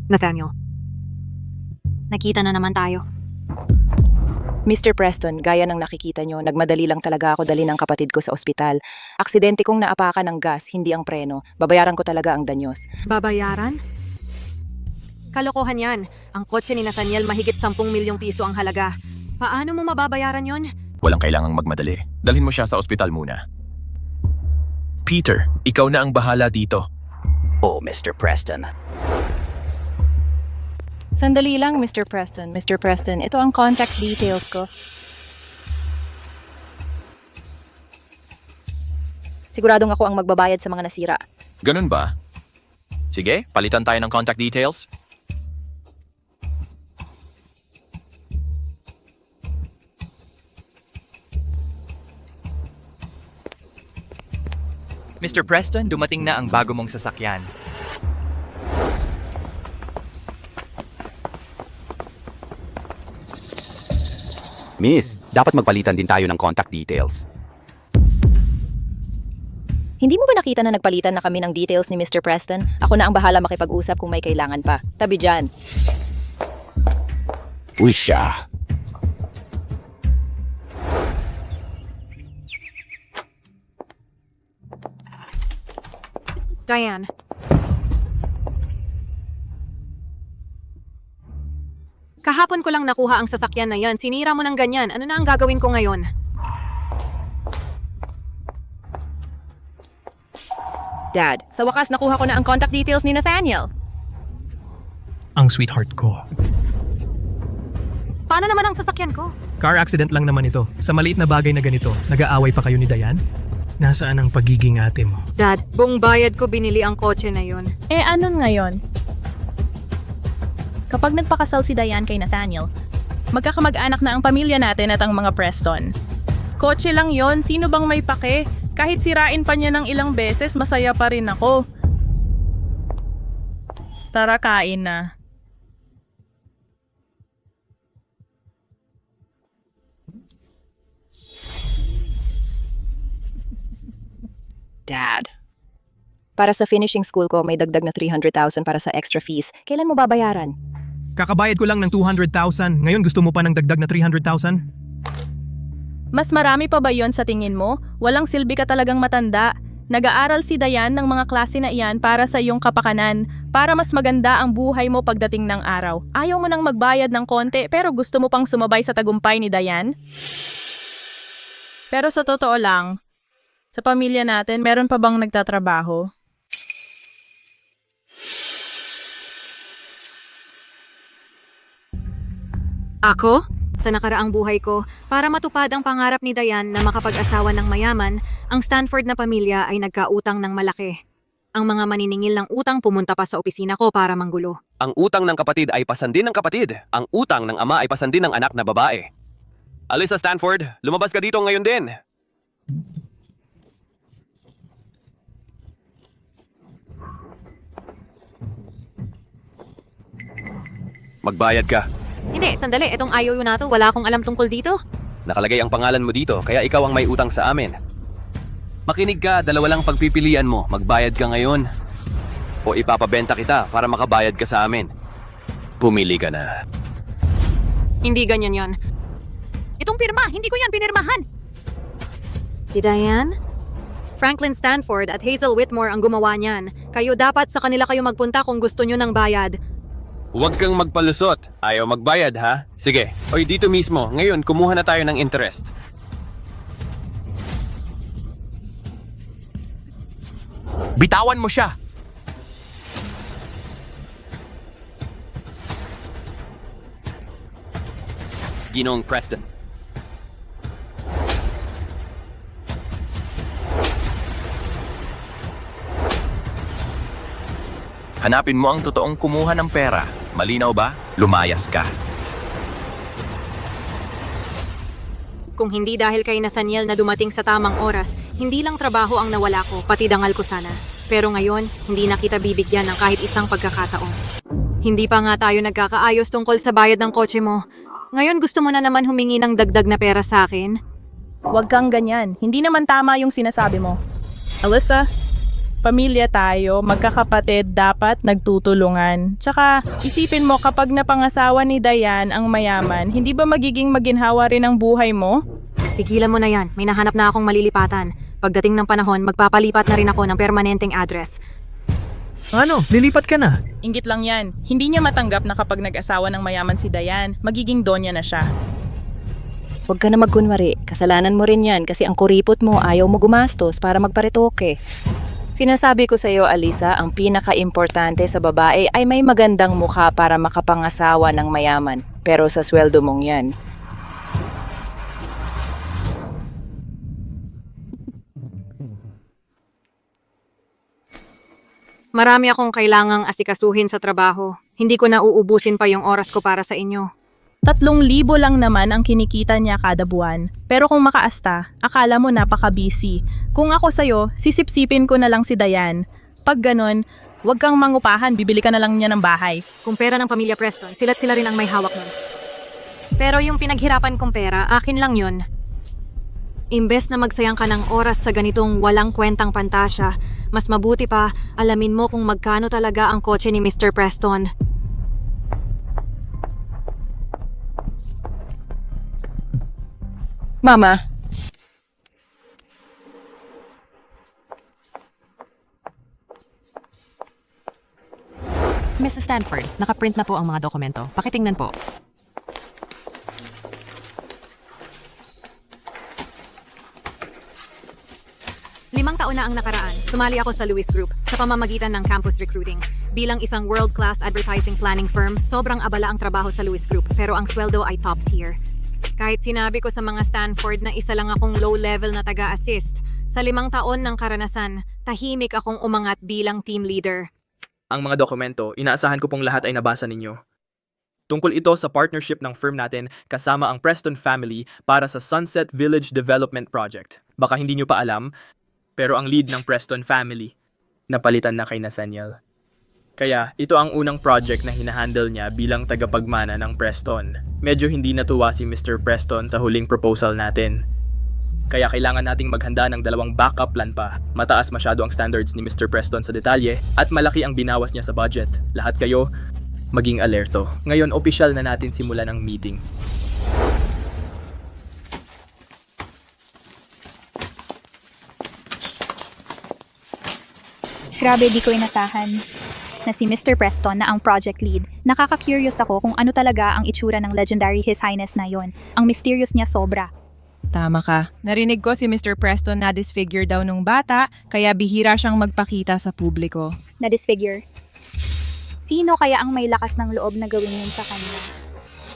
Nathaniel. Nakita na naman tayo. Mr. Preston, gaya ng nakikita nyo, nagmadali lang talaga ako dali ng kapatid ko sa ospital. Aksidente kong naapakan ng gas, hindi ang preno. Babayaran ko talaga ang danyos. Babayaran? Kalokohan yan. Ang kotse ni Nathaniel mahigit 10 milyong piso ang halaga. Paano mo mababayaran yon? Walang kailangang magmadali. Dalhin mo siya sa ospital muna. Peter, ikaw na ang bahala dito. Oh, Mr. Preston. Sandali lang, Mr. Preston. Mr. Preston, ito ang contact details ko. Siguradong ako ang magbabayad sa mga nasira. Ganun ba? Sige, palitan tayo ng contact details. Mr. Preston, dumating na ang bago mong sasakyan. Miss, dapat magpalitan din tayo ng contact details. Hindi mo ba nakita na nagpalitan na kami ng details ni Mr. Preston? Ako na ang bahala makipag-usap kung may kailangan pa. Tabi dyan. Uy siya. Diane. Kahapon ko lang nakuha ang sasakyan na yan. Sinira mo ng ganyan. Ano na ang gagawin ko ngayon? Dad, sa wakas nakuha ko na ang contact details ni Nathaniel. Ang sweetheart ko. Paano naman ang sasakyan ko? Car accident lang naman ito. Sa maliit na bagay na ganito, nag-aaway pa kayo ni Diane? Nasaan ang pagiging ate mo? Dad, buong bayad ko binili ang kotse na yon. Eh anon ngayon? Kapag nagpakasal si Diane kay Nathaniel, magkakamag-anak na ang pamilya natin at ang mga Preston. Kotse lang yon, sino bang may pake? Kahit sirain pa niya ng ilang beses, masaya pa rin ako. Tara, kain na. Dad. Para sa finishing school ko, may dagdag na 300,000 para sa extra fees. Kailan mo babayaran? Kakabayad ko lang ng 200,000. Ngayon gusto mo pa ng dagdag na 300,000? Mas marami pa ba yon sa tingin mo? Walang silbi ka talagang matanda. Nag-aaral si Diane ng mga klase na iyan para sa iyong kapakanan, para mas maganda ang buhay mo pagdating ng araw. Ayaw mo nang magbayad ng konti pero gusto mo pang sumabay sa tagumpay ni Diane? Pero sa totoo lang, sa pamilya natin, meron pa bang nagtatrabaho? Ako? Sa nakaraang buhay ko, para matupad ang pangarap ni Diane na makapag-asawa ng mayaman, ang Stanford na pamilya ay nagkautang ng malaki. Ang mga maniningil ng utang pumunta pa sa opisina ko para manggulo. Ang utang ng kapatid ay pasandin ng kapatid. Ang utang ng ama ay pasandin ng anak na babae. Alyssa Stanford, lumabas ka dito ngayon din. Magbayad ka. Hindi, sandali. Itong IOU na to, wala akong alam tungkol dito. Nakalagay ang pangalan mo dito, kaya ikaw ang may utang sa amin. Makinig ka, dalawa lang pagpipilian mo. Magbayad ka ngayon. O ipapabenta kita para makabayad ka sa amin. Pumili ka na. Hindi ganyan yon. Itong pirma, hindi ko yan pinirmahan. Si Diane? Franklin Stanford at Hazel Whitmore ang gumawa niyan. Kayo dapat sa kanila kayo magpunta kung gusto nyo ng bayad. Huwag kang magpalusot. Ayaw magbayad, ha? Sige. Oy, dito mismo. Ngayon, kumuha na tayo ng interest. Bitawan mo siya! Ginoong Preston. Hanapin mo ang totoong kumuha ng pera. Malinaw ba? Lumayas ka. Kung hindi dahil kay Nathaniel na dumating sa tamang oras, hindi lang trabaho ang nawala ko, pati dangal ko sana. Pero ngayon, hindi na kita bibigyan ng kahit isang pagkakataon. Hindi pa nga tayo nagkakaayos tungkol sa bayad ng kotse mo. Ngayon gusto mo na naman humingi ng dagdag na pera sa akin? Huwag kang ganyan. Hindi naman tama yung sinasabi mo. Alyssa, Pamilya tayo, magkakapatid, dapat nagtutulungan. Tsaka, isipin mo kapag napangasawa ni Dayan ang mayaman, hindi ba magiging maginhawa rin ang buhay mo? Tigilan mo na yan. May nahanap na akong malilipatan. Pagdating ng panahon, magpapalipat na rin ako ng permanenteng address. Ano, lilipat ka na. Inggit lang yan. Hindi niya matanggap na kapag nag-asawa ng mayaman si Dayan, magiging donya na siya. Huwag ka na magkunwari. Kasalanan mo rin yan kasi ang kuripot mo ayaw mo gumastos para magparitoke. Sinasabi ko sa iyo, Alisa, ang pinaka-importante sa babae ay may magandang mukha para makapangasawa ng mayaman. Pero sa sweldo mong yan. Marami akong kailangang asikasuhin sa trabaho. Hindi ko na uubusin pa yung oras ko para sa inyo. 3,000 lang naman ang kinikita niya kada buwan. Pero kung makaasta, akala mo napaka-busy. Kung ako sa'yo, sisipsipin ko na lang si Dayan. Pag ganon, huwag kang mangupahan, bibili ka na lang niya ng bahay. Kung pera ng pamilya Preston, sila't sila rin ang may hawak nun. Pero yung pinaghirapan kong pera, akin lang yun. Imbes na magsayang ka ng oras sa ganitong walang kwentang pantasya, mas mabuti pa, alamin mo kung magkano talaga ang kotse ni Mr. Preston. Mama, Mrs. Stanford, nakaprint na po ang mga dokumento. Pakitingnan po. Taon na ang nakaraan, sumali ako sa Lewis Group sa pamamagitan ng campus recruiting. Bilang isang world-class advertising planning firm, sobrang abala ang trabaho sa Lewis Group pero ang sweldo ay top tier. Kahit sinabi ko sa mga Stanford na isa lang akong low-level na taga-assist, sa 5 taon ng karanasan, tahimik akong umangat bilang team leader. Ang mga dokumento, inaasahan ko pong lahat ay nabasa ninyo. Tungkol ito sa partnership ng firm natin kasama ang Preston family para sa Sunset Village Development Project. Baka hindi nyo pa alam, pero ang lead ng Preston family, napalitan na kay Nathaniel. Kaya ito ang unang project na hinahandle niya bilang tagapagmana ng Preston. Medyo hindi natuwa si Mr. Preston sa huling proposal natin. Kaya kailangan nating maghanda ng 2 backup plan pa. Mataas masyado ang standards ni Mr. Preston sa detalye at malaki ang binawas niya sa budget. Lahat kayo, maging alerto. Ngayon, opisyal na natin simulan ang meeting. Grabe, di ko inasahan na si Mr. Preston na ang project lead. Nakaka-curious ako kung ano talaga ang itsura ng legendary His Highness na yon. Ang mysterious niya sobra. Tama ka. Narinig ko si Mr. Preston na disfigure daw nung bata, kaya bihira siyang magpakita sa publiko. Na disfigure. Sino kaya ang may lakas ng loob na gawin yun sa kanya?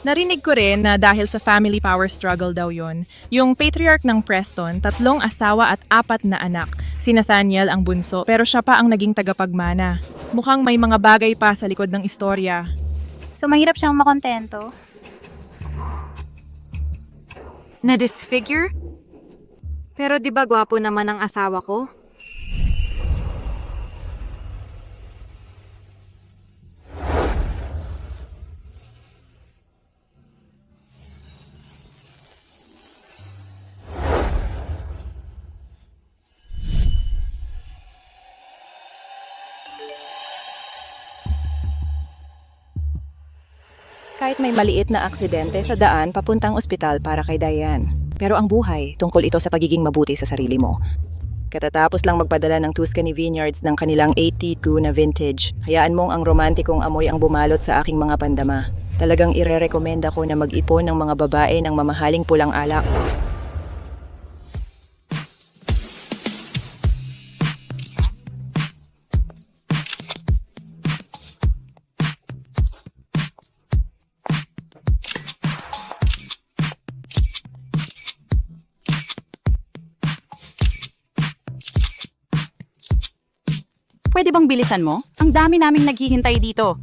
Narinig ko rin na dahil sa family power struggle daw yon, yung patriarch ng Preston, 3 asawa at 4 na anak. Si Nathaniel ang bunso, pero siya pa ang naging tagapagmana. Mukhang may mga bagay pa sa likod ng istorya. So mahirap siyang makontento. Na disfigure? Pero di ba gwapo naman ang asawa ko? kahit may maliit na aksidente sa daan papuntang ospital para kay Diane. Pero ang buhay, tungkol ito sa pagiging mabuti sa sarili mo. Katatapos lang magpadala ng Tuscany Vineyards ng kanilang 82 na vintage, hayaan mong ang romantikong amoy ang bumalot sa aking mga pandama. Talagang ire-recommenda ko na mag-ipon ng mga babae ng mamahaling pulang alak. Pwede bang bilisan mo? Ang dami naming naghihintay dito.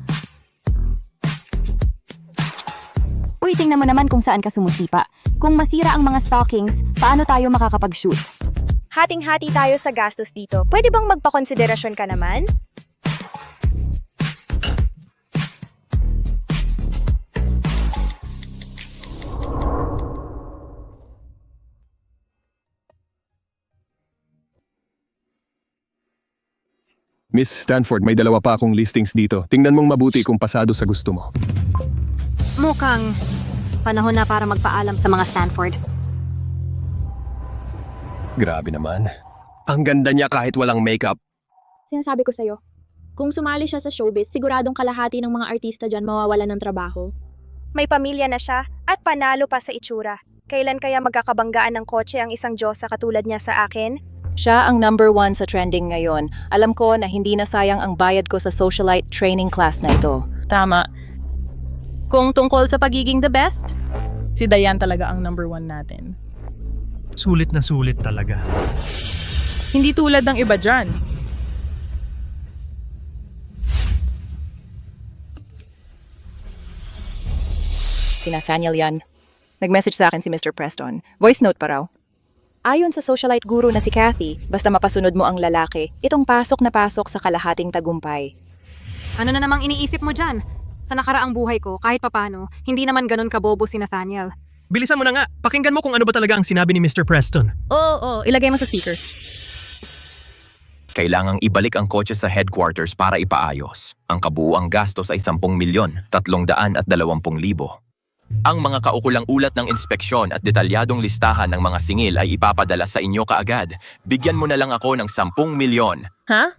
Uy, tingnan mo naman kung saan ka sumusipa. Kung masira ang mga stockings, paano tayo makakapag-shoot? Hating-hati tayo sa gastos dito. Pwede bang magpakonsiderasyon ka naman? Miss Stanford, may dalawa pa akong listings dito. Tingnan mong mabuti kung pasado sa gusto mo. Mukhang panahon na para magpaalam sa mga Stanford. Grabe naman. Ang ganda niya kahit walang makeup. Sinasabi ko sa'yo, kung sumali siya sa showbiz, siguradong kalahati ng mga artista dyan mawawalan ng trabaho. May pamilya na siya at panalo pa sa itsura. Kailan kaya magkakabanggaan ng kotse ang isang Diyosa katulad niya sa akin? Siya ang number 1 sa trending ngayon. Alam ko na hindi na sayang ang bayad ko sa socialite training class na ito. Tama. Kung tungkol sa pagiging the best, si Dayan talaga ang number 1 natin. Sulit na sulit talaga. Hindi tulad ng iba dyan. Si Nathaniel yan. Nag-message sa akin si Mr. Preston. Voice note pa raw. Ayon sa socialite guru na si Kathy, basta mapasunod mo ang lalaki, itong pasok na pasok sa kalahating tagumpay. Ano na namang iniisip mo dyan? Sa nakaraang buhay ko, kahit papano, hindi naman ganun kabobo si Nathaniel. Bilisan mo na nga. Pakinggan mo kung ano ba talaga ang sinabi ni Mr. Preston. Oo, ilagay mo sa speaker. Kailangang ibalik ang kotse sa headquarters para ipaayos. Ang kabuuang gastos ay 10,320,000. Ang mga kaukulang ulat ng inspeksyon at detalyadong listahan ng mga singil ay ipapadala sa inyo kaagad. Bigyan mo na lang ako ng 10 milyon. Ha?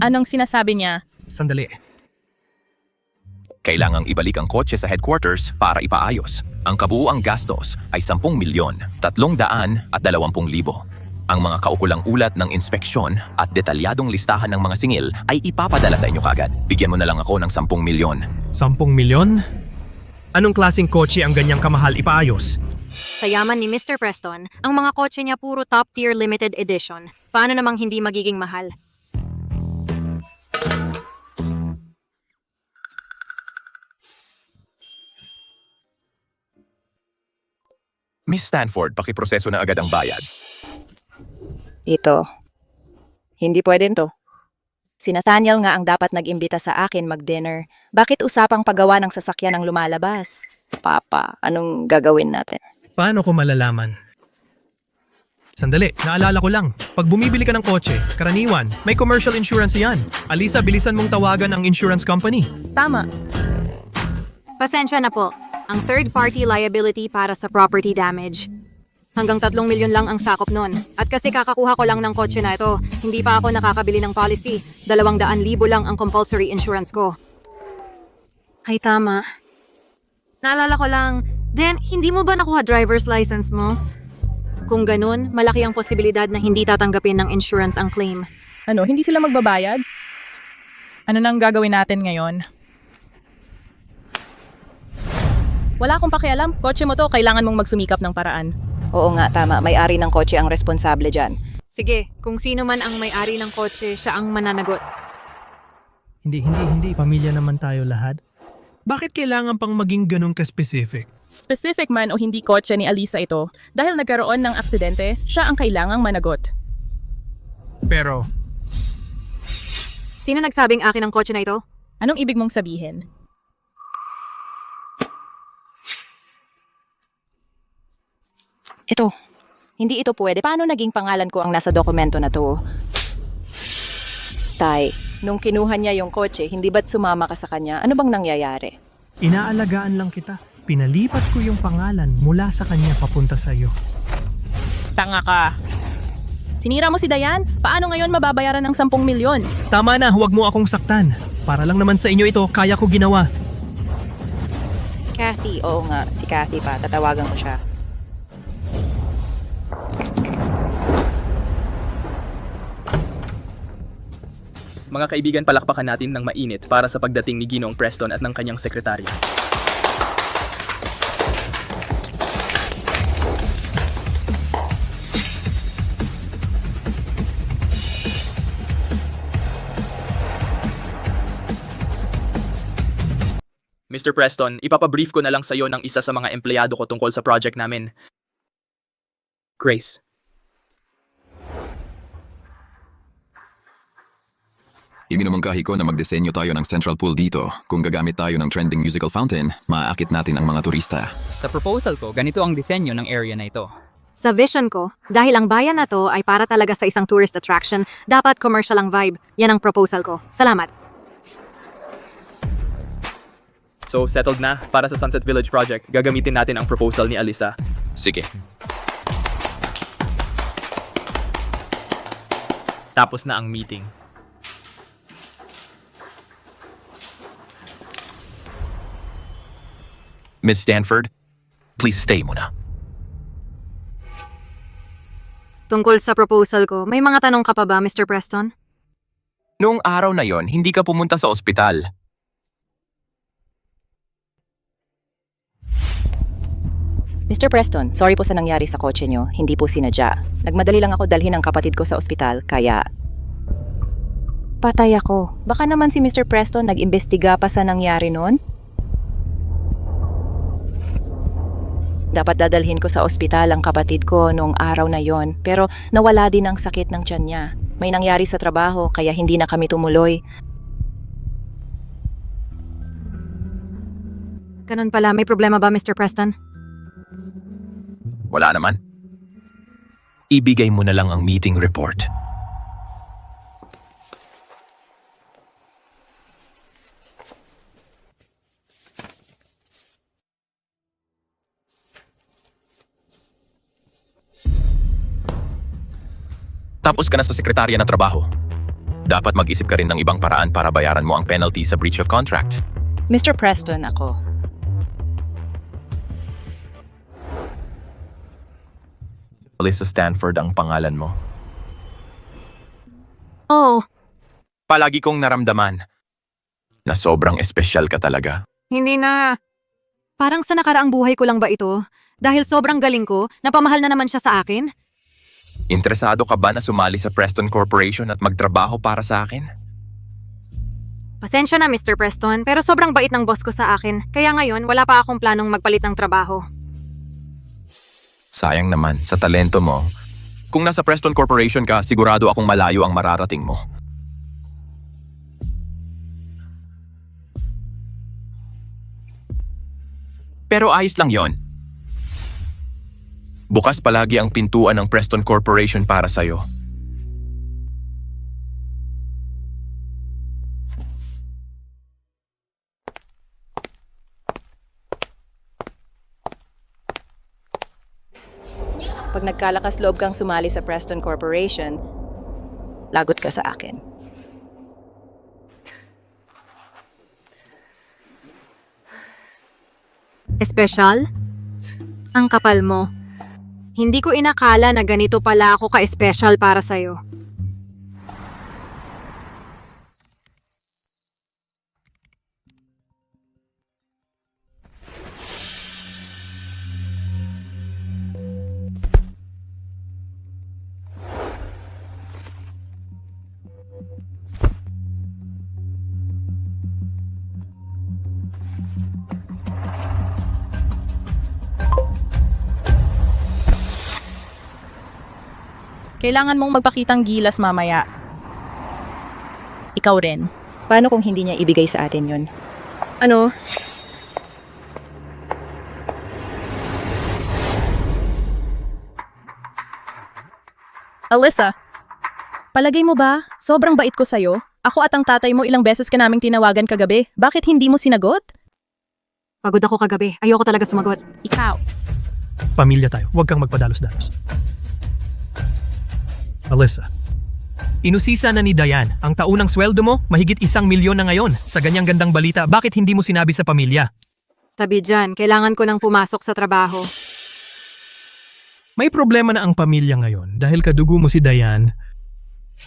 Anong sinasabi niya? Sandali. Kailangang ibalik ang kotse sa headquarters para ipaayos. Ang kabuuang gastos ay 10,320,000. Ang mga kaukulang ulat ng inspeksyon at detalyadong listahan ng mga singil ay ipapadala sa inyo kaagad. Bigyan mo na lang ako ng 10 milyon. 10 milyon? Anong klaseng kotse ang ganyang kamahal ipaayos? Sa yaman ni Mr. Preston, ang mga kotse niya puro top-tier limited edition. Paano namang hindi magiging mahal? Miss Stanford, pakiproseso na agad ang bayad. Ito. Hindi pwede to. Si Nathaniel nga ang dapat nag-imbita sa akin mag-dinner. Bakit usapang paggawa ng sasakyan ang lumalabas? Papa, anong gagawin natin? Paano ko malalaman? Sandali, naalala ko lang. Pag bumibili ka ng kotse, karaniwan, may commercial insurance yan. Alisa, bilisan mong tawagan ang insurance company. Tama. Pasensya na po. Ang third-party liability para sa property damage. Hanggang 3 milyon lang ang sakop nun. At kasi kakakuha ko lang ng kotse na ito, hindi pa ako nakakabili ng policy. 200,000 lang ang compulsory insurance ko. Ay tama. Naalala ko lang, Dan, hindi mo ba nakuha driver's license mo? Kung ganun, malaki ang posibilidad na hindi tatanggapin ng insurance ang claim. Ano, hindi sila magbabayad? Ano nang gagawin natin ngayon? Wala akong pakialam. Kotse mo to, kailangan mong magsumikap ng paraan. Oo nga, tama. May-ari ng kotse ang responsable dyan. Sige, kung sino man ang may-ari ng kotse, siya ang mananagot. Hindi. Pamilya naman tayo lahat. Bakit kailangan pang maging ganun ka-specific? Specific man o hindi kotse ni Alisa ito, dahil nagkaroon ng aksidente, siya ang kailangang managot. Pero, sino nagsabing akin ang kotse na ito? Anong ibig mong sabihin? Ito. Hindi ito pwede. Paano naging pangalan ko ang nasa dokumento na to? Tay, nung kinuha niya yung kotse, hindi ba't sumama ka sa kanya? Ano bang nangyayari? inaalagaan lang kita. Pinalipat ko yung pangalan mula sa kanya papunta sa iyo. Tanga ka. Sinira mo si Dayan? Paano ngayon mababayaran ng 10 milyon? Tama na, huwag mo akong saktan. Para lang naman sa inyo ito, kaya ko ginawa. Kathy, oo nga. Si Kathy pa. Tatawagan ko siya. Mga kaibigan, palakpakan natin ng mainit para sa pagdating ni Ginoong Preston at ng kanyang sekretarya. Mr. Preston, ipapabrief ko na lang sa iyo ng isa sa mga empleyado ko tungkol sa project namin. Grace. Iminumungkahi ko na magdisenyo tayo ng central pool dito. Kung gagamit tayo ng trending musical fountain, maaakit natin ang mga turista. Sa proposal ko, ganito ang disenyo ng area na ito. Sa vision ko, dahil ang bayan na to ay para talaga sa isang tourist attraction, dapat commercial ang vibe. Yan ang proposal ko. Salamat. So, settled na para sa Sunset Village project. Gagamitin natin ang proposal ni Alisa. Sige. Tapos na ang meeting. Miss Stanford, please stay muna. Tungkol sa proposal ko, may mga tanong ka pa ba, Mr. Preston? Noong araw na yon, hindi ka pumunta sa ospital. Mr. Preston, sorry po sa nangyari sa kotse nyo. Hindi po sinadya. Nagmadali lang ako dalhin ang kapatid ko sa ospital, kaya... Patay ako. Baka naman si Mr. Preston nag-imbestiga pa sa nangyari noon? Dapat dadalhin ko sa ospital ang kapatid ko noong araw na yon, pero nawala din ang sakit ng tiyan niya. May nangyari sa trabaho, kaya hindi na kami tumuloy. Ganun pala, may problema ba, Mr. Preston? Wala naman. Ibigay mo na lang ang meeting report. Tapos ka na sa sekretarya ng trabaho. Dapat mag-isip ka rin ng ibang paraan para bayaran mo ang penalty sa breach of contract. Mr. Preston, ako. Alisa Stanford ang pangalan mo. Oh, Palagi kong naramdaman na sobrang espesyal ka talaga. hindi na. Parang sa nakaraang buhay ko lang ba ito? Dahil sobrang galing ko, napamahal na naman siya sa akin? Interesado ka ba na sumali sa Preston Corporation at magtrabaho para sa akin? Pasensya na, Mr. Preston, pero sobrang bait ng boss ko sa akin. Kaya ngayon, wala pa akong planong magpalit ng trabaho. Sayang naman, sa talento mo. Kung nasa Preston Corporation ka, sigurado akong malayo ang mararating mo. Pero ayos lang yon. Bukas palagi ang pintuan ng Preston Corporation para sa'yo. Pag nagkalakas loob kang sumali sa Preston Corporation, lagot ka sa akin. Espesyal? Ang kapal mo. Hindi ko inakala na ganito pala ako ka-espesyal para sa'yo. Kailangan mong magpakitang gilas mamaya. Ikaw rin. Paano kung hindi niya ibigay sa atin yun? Ano? Alisa, palagay mo ba, sobrang bait ko sa'yo? Ako at ang tatay mo ilang beses ka naming tinawagan kagabi. Bakit hindi mo sinagot? Pagod ako kagabi. Ayoko talaga sumagot. Ikaw. Pamilya tayo. Huwag kang magpadalos-dalos. Alisa, inusisa na ni Diane. Ang taunang sweldo mo, mahigit 1 milyon na ngayon. Sa ganyang gandang balita, bakit hindi mo sinabi sa pamilya? Tabi dyan, kailangan ko nang pumasok sa trabaho. May problema na ang pamilya ngayon dahil kadugo mo si Diane.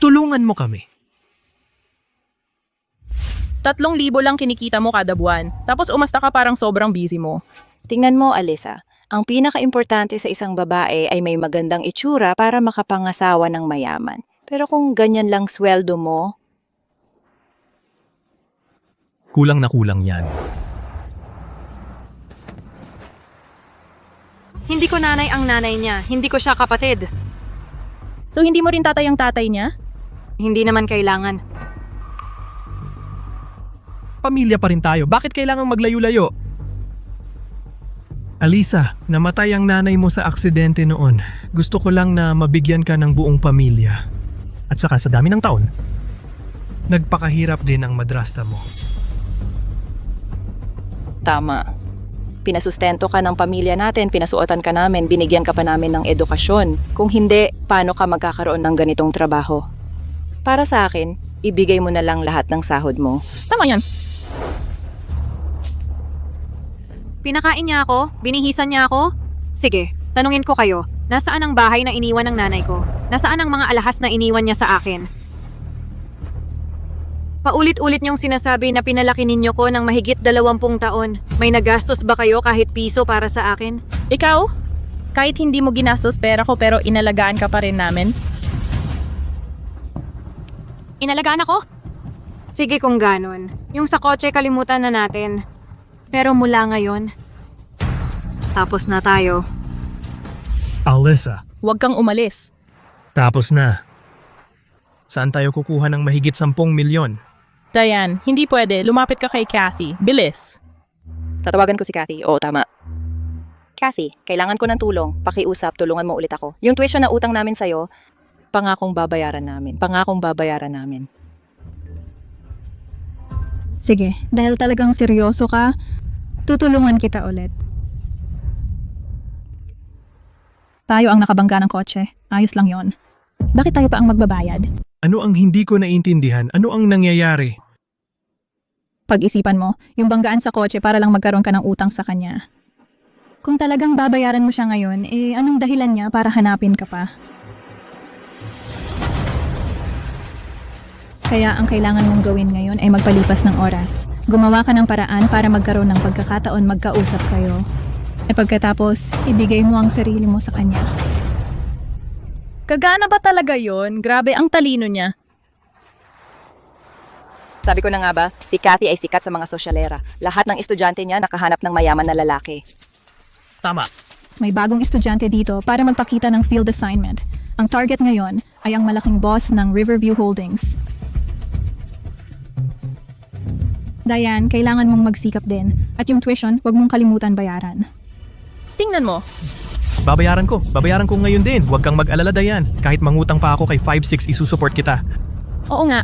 Tulungan mo kami. 3,000 lang kinikita mo kada buwan. Tapos umasta ka parang sobrang busy mo. Tingnan mo, Alisa. Ang pinaka-importante sa isang babae ay may magandang itsura para makapangasawa ng mayaman. Pero kung ganyan lang sweldo mo... Kulang na kulang yan. Hindi ko nanay ang nanay niya. Hindi ko siya kapatid. So hindi mo rin tatay ang tatay niya? Hindi naman kailangan. Pamilya pa rin tayo. Bakit kailangang maglayo-layo? Alisa, namatay ang nanay mo sa aksidente noon. Gusto ko lang na mabigyan ka ng buong pamilya. At saka sa dami ng taon, nagpakahirap din ang madrasta mo. Tama. Pinasustento ka ng pamilya natin, pinasuotan ka namin, binigyan ka pa namin ng edukasyon. Kung hindi, paano ka magkakaroon ng ganitong trabaho? Para sa akin, ibigay mo na lang lahat ng sahod mo. Tama yan. Pinakain niya ako? Binihisan niya ako? Sige, tanungin ko kayo. Nasaan ang bahay na iniwan ng nanay ko? Nasaan ang mga alahas na iniwan niya sa akin? Paulit-ulit niyong sinasabi na pinalaki ninyo ko ng mahigit 20 taon. May nagastos ba kayo kahit piso para sa akin? Ikaw? Kahit hindi mo ginastos pera ko pero inalagaan ka pa rin namin? Inalagaan ako? Sige kung ganon. Yung sa kotse kalimutan na natin. Pero mula ngayon, tapos na tayo. Alisa, Huwag kang umalis. tapos na. Saan tayo kukuha ng mahigit 10 milyon? Diane, hindi pwede. Lumapit ka kay Kathy. Bilis. Tatawagan ko si Kathy. Oo, tama. Kathy, kailangan ko ng tulong. Pakiusap, tulungan mo ulit ako. Yung tuition na utang namin sa'yo, pangakong babayaran namin. Pangakong babayaran namin. Sige, dahil talagang seryoso ka, tutulungan kita ulit. Tayo ang nakabangga ng kotse. Ayos lang yon. Bakit tayo pa ang magbabayad? Ano ang hindi ko naiintindihan? Ano ang nangyayari? Pag-isipan mo, yung banggaan sa kotse para lang magkaroon ka ng utang sa kanya. Kung talagang babayaran mo siya ngayon, anong dahilan niya para hanapin ka pa? Kaya ang kailangan mong gawin ngayon ay magpalipas ng oras. Gumawa ka ng paraan para magkaroon ng pagkakataon magkausap kayo. At pagkatapos, ibigay mo ang sarili mo sa kanya. Kagana ba talaga yon? Grabe ang talino niya. Sabi ko na nga ba, si Kathy ay sikat sa mga sosyalera. Lahat ng estudyante niya nakahanap ng mayaman na lalaki. Tama. May bagong estudyante dito para magpakita ng field assignment. Ang target ngayon ay ang malaking boss ng Riverview Holdings. Diane, kailangan mong magsikap din. At yung tuition, huwag mong kalimutan bayaran. Tingnan mo. Babayaran ko ngayon din. Huwag kang mag-alala, Dayan. Kahit mangutang pa ako kay 5-6, isusupport kita. Oo nga.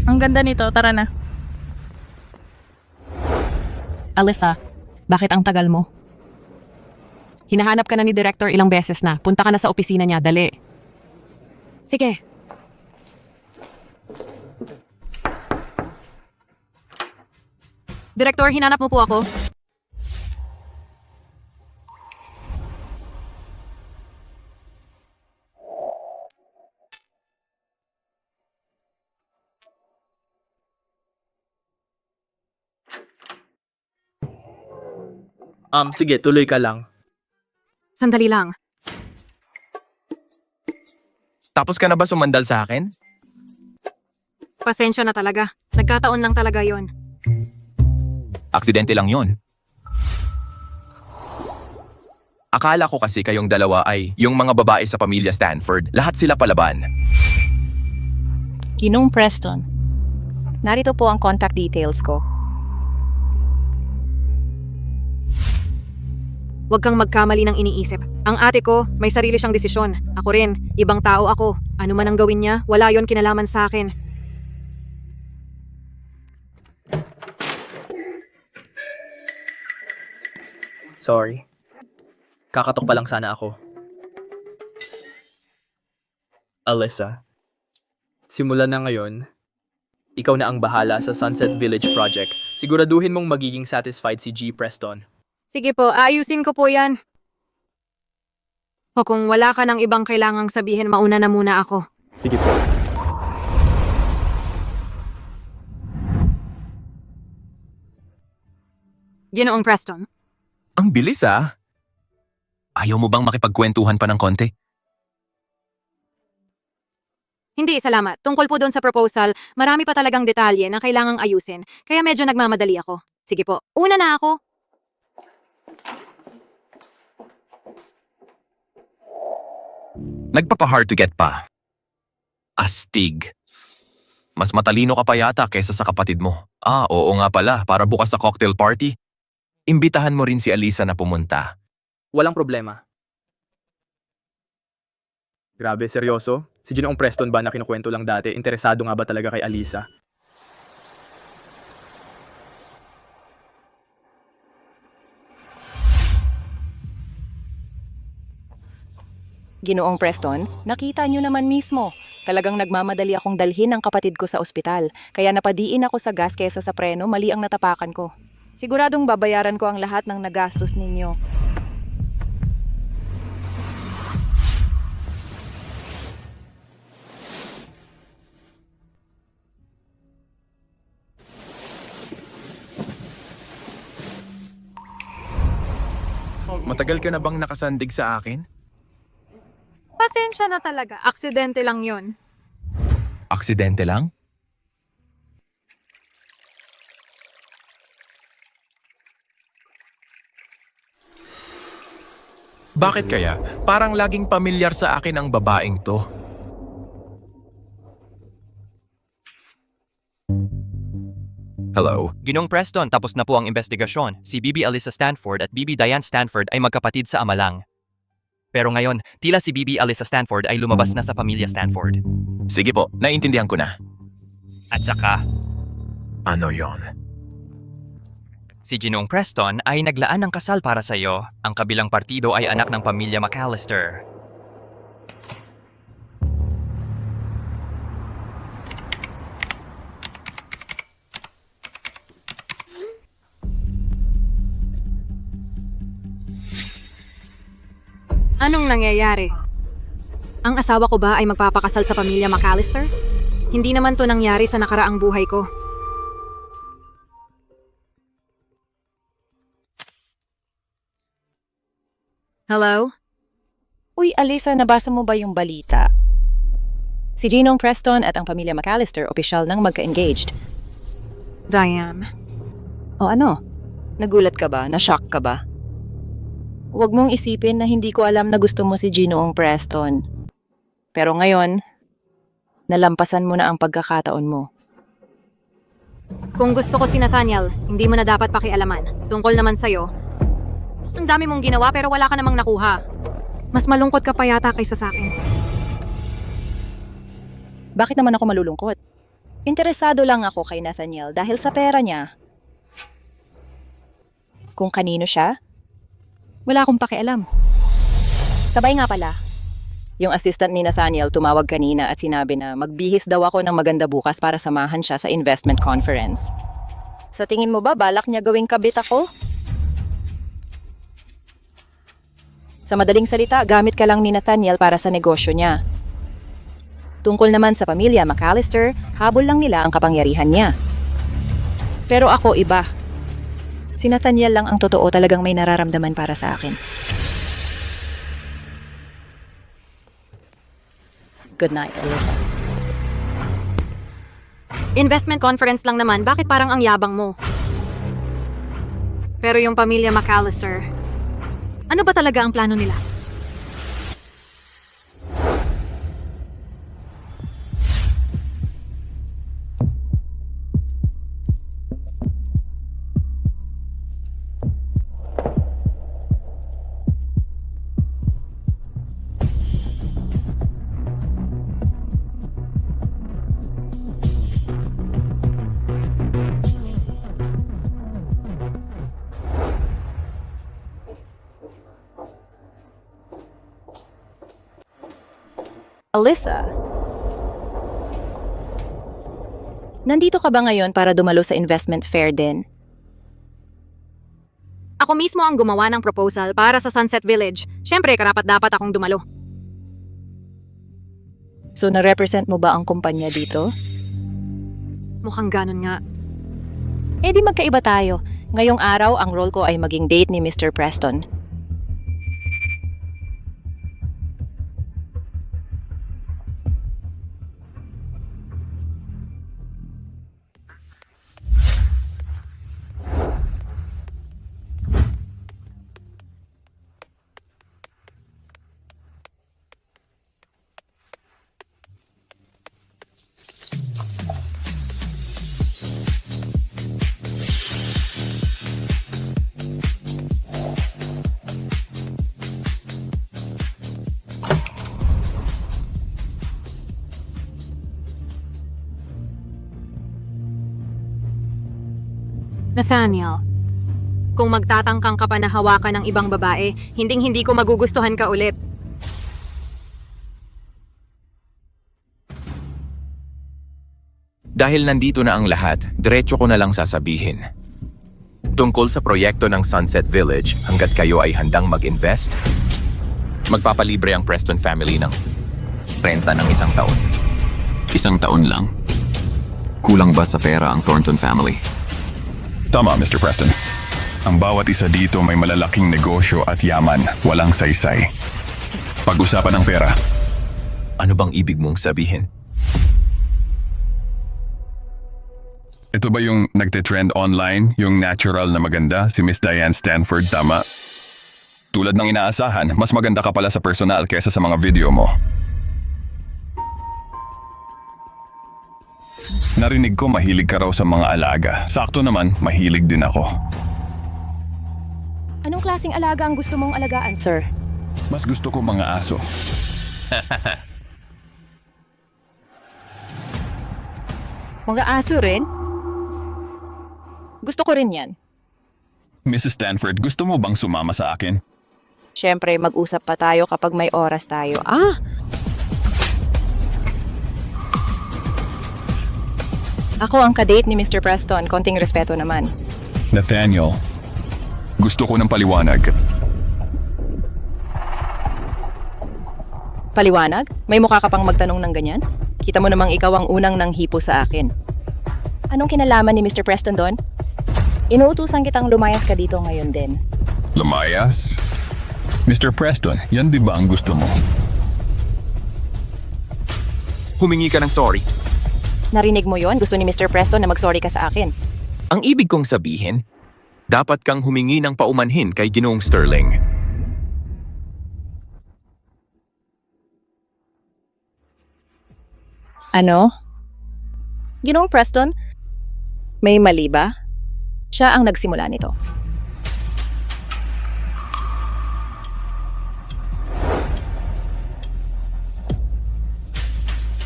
Ang ganda nito, tara na. Alisa, bakit ang tagal mo? Hinahanap ka na ni Director ilang beses na. Punta ka na sa opisina niya, dali. Sige. Direktor, hinanap mo po ako. Sige, tuloy ka lang. Sandali lang. Tapos ka na ba sumandal sa akin? Pasensya na talaga. Nagkataon lang talaga yon. Aksidente lang yon. Akala ko kasi kayong dalawa ay yung mga babae sa pamilya Stanford. Lahat sila palaban. Ginong Preston, narito po ang contact details ko. Huwag kang magkamali ng iniisip. Ang ate ko, may sarili siyang desisyon. Ako rin, ibang tao ako. Ano man ang gawin niya, wala yon kinalaman sa akin. Sorry. Kakatok pa lang sana ako. Alisa, simula na ngayon, ikaw na ang bahala sa Sunset Village Project. Siguraduhin mong magiging satisfied si G. Preston. Sige po, ayusin ko po yan. O kung wala ka ng ibang kailangang sabihin, mauna na muna ako. Sige po. Ginoong Preston. Ang bilis ah. Ayaw mo bang makipagkwentuhan pa ng konti? Hindi, salamat. Tungkol po doon sa proposal, marami pa talagang detalye na kailangang ayusin. Kaya medyo nagmamadali ako. Sige po, una na ako. Nagpapa-hard to get pa. Astig. Mas matalino ka pa yata kaysa sa kapatid mo. Oo nga pala, para bukas sa cocktail party. Imbitahan mo rin si Alisa na pumunta. Walang problema. Grabe, seryoso? Si Ginoong Preston ba na kinukwento lang dati, interesado nga ba talaga kay Alisa? Ginoong Preston, nakita niyo naman mismo. Talagang nagmamadali akong dalhin ang kapatid ko sa ospital. Kaya napadiin ako sa gas kesa sa preno, mali ang natapakan ko. Siguradong babayaran ko ang lahat ng nagastos ninyo. Matagal ka na bang nakasandig sa akin? Pasensya na talaga. Aksidente lang yon. Aksidente lang? Bakit kaya? Parang laging pamilyar sa akin ang babaeng to. Hello? Ginong Preston, tapos na po ang investigasyon. Si Bibi Alisa Stanford at Bibi Diane Stanford ay magkapatid sa ama lang. Pero ngayon, tila si Bibi Alisa Stanford ay lumabas na sa pamilya Stanford. Sige po, naiintindihan ko na. At saka, Ano yon? si Ginong Preston ay naglaan ng kasal para sa iyo. Ang kabilang partido ay anak ng pamilya McAllister. Anong nangyayari? Ang asawa ko ba ay magpapakasal sa pamilya McAllister? Hindi naman to nangyari sa nakaraang buhay ko. Hello? Uy, Alisa, nabasa mo ba yung balita? Si Ginong Preston at ang pamilya McAllister opisyal nang magka-engaged. Diane. O ano? Nagulat ka ba? Na-shock ka ba? Huwag mong isipin na hindi ko alam na gusto mo si Ginoong Preston. Pero ngayon, nalampasan mo na ang pagkakataon mo. Kung gusto ko si Nathaniel, hindi mo na dapat pakialaman. Tungkol naman sa'yo, ang dami mong ginawa pero wala ka namang nakuha. Mas malungkot ka pa yata kaysa sa akin. Bakit naman ako malulungkot? Interesado lang ako kay Nathaniel dahil sa pera niya. Kung kanino siya, wala akong pakialam. Sabay nga pala. Yung assistant ni Nathaniel tumawag kanina at sinabi na magbihis daw ako ng maganda bukas para samahan siya sa investment conference. Sa tingin mo ba balak niya gawing kabit ako? Sa madaling salita, gamit ka lang ni Nathaniel para sa negosyo niya. Tungkol naman sa pamilya McAllister, habol lang nila ang kapangyarihan niya. Pero ako iba. Si Nathaniel lang ang totoo talagang may nararamdaman para sa akin. Good night, Alisa. Investment conference lang naman, bakit parang ang yabang mo? Pero yung pamilya McAllister, ano ba talaga ang plano nila? Alisa, nandito ka ba ngayon para dumalo sa investment fair din? Ako mismo ang gumawa ng proposal para sa Sunset Village. Siyempre, karapat-dapat akong dumalo. So, na-represent mo ba ang kumpanya dito? Mukhang ganun nga. Eh di magkaiba tayo. Ngayong araw, ang role ko ay maging date ni Mr. Preston. Nathaniel, kung magtatangkang ka pa na hawakan ng ibang babae, hinding-hindi ko magugustuhan ka ulit. Dahil nandito na ang lahat, diretso ko na lang sasabihin. Tungkol sa proyekto ng Sunset Village, hanggat kayo ay handang mag-invest, magpapalibre ang Preston family ng renta ng 1 taon. 1 taon lang. Kulang ba sa pera ang Thornton family? Tama, Mr. Preston. Ang bawat isa dito may malalaking negosyo at yaman, walang saysay. Pag-usapan ng pera. Ano bang ibig mong sabihin? Ito ba yung nagtitrend online, yung natural na maganda, si Miss Diane Stanford, tama? Tulad ng inaasahan, mas maganda ka pala sa personal kaysa sa mga video mo. Narinig ko mahilig ka raw sa mga alaga. Sakto naman, mahilig din ako. Anong klaseng alaga ang gusto mong alagaan, sir? Mas gusto ko mga aso. Mga aso rin? Gusto ko rin yan. Mrs. Stanford, gusto mo bang sumama sa akin? Siyempre, mag-usap pa tayo kapag may oras tayo. Ako ang kadate ni Mr. Preston. Konting respeto naman. Nathaniel, gusto ko ng paliwanag. Paliwanag? May mukha ka pang magtanong ng ganyan? Kita mo namang ikaw ang unang nanghipo sa akin. Anong kinalaman ni Mr. Preston doon? Inuutusan kitang lumayas ka dito ngayon din. Lumayas? Mr. Preston, yan di ba ang gusto mo? Humingi ka ng sorry. Narinig mo yon? Gusto ni Mr. Preston na mag-sorry ka sa akin. Ang ibig kong sabihin, dapat kang humingi ng paumanhin kay Ginoong Sterling. Ano? Ginoong Preston? May mali ba? Siya ang nagsimula nito.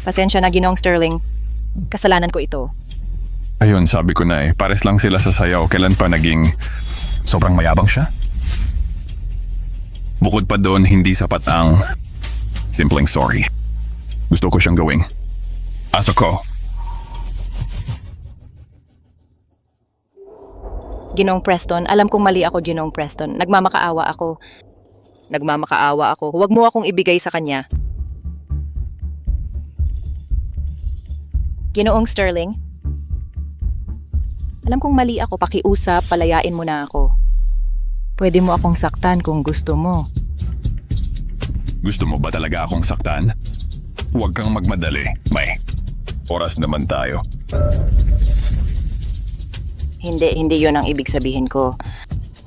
Pasensya na, Ginoong Sterling. Kasalanan ko ito. Ayun, sabi ko na pares lang sila sa sayaw. Kailan pa naging sobrang mayabang siya? Bukod pa doon, hindi sapat ang simpleng sorry. Gusto ko siyang gawing aso ko. Ginoong Preston, alam kong mali ako, Ginoong Preston. Nagmamakaawa ako. Huwag mo akong ibigay sa kanya. Ginoong Sterling, alam kong mali ako, pakiusap, palayain mo na ako. Pwede mo akong saktan kung gusto mo. Gusto mo ba talaga akong saktan? Huwag kang magmadali. May oras naman tayo. Hindi yun ang ibig sabihin ko.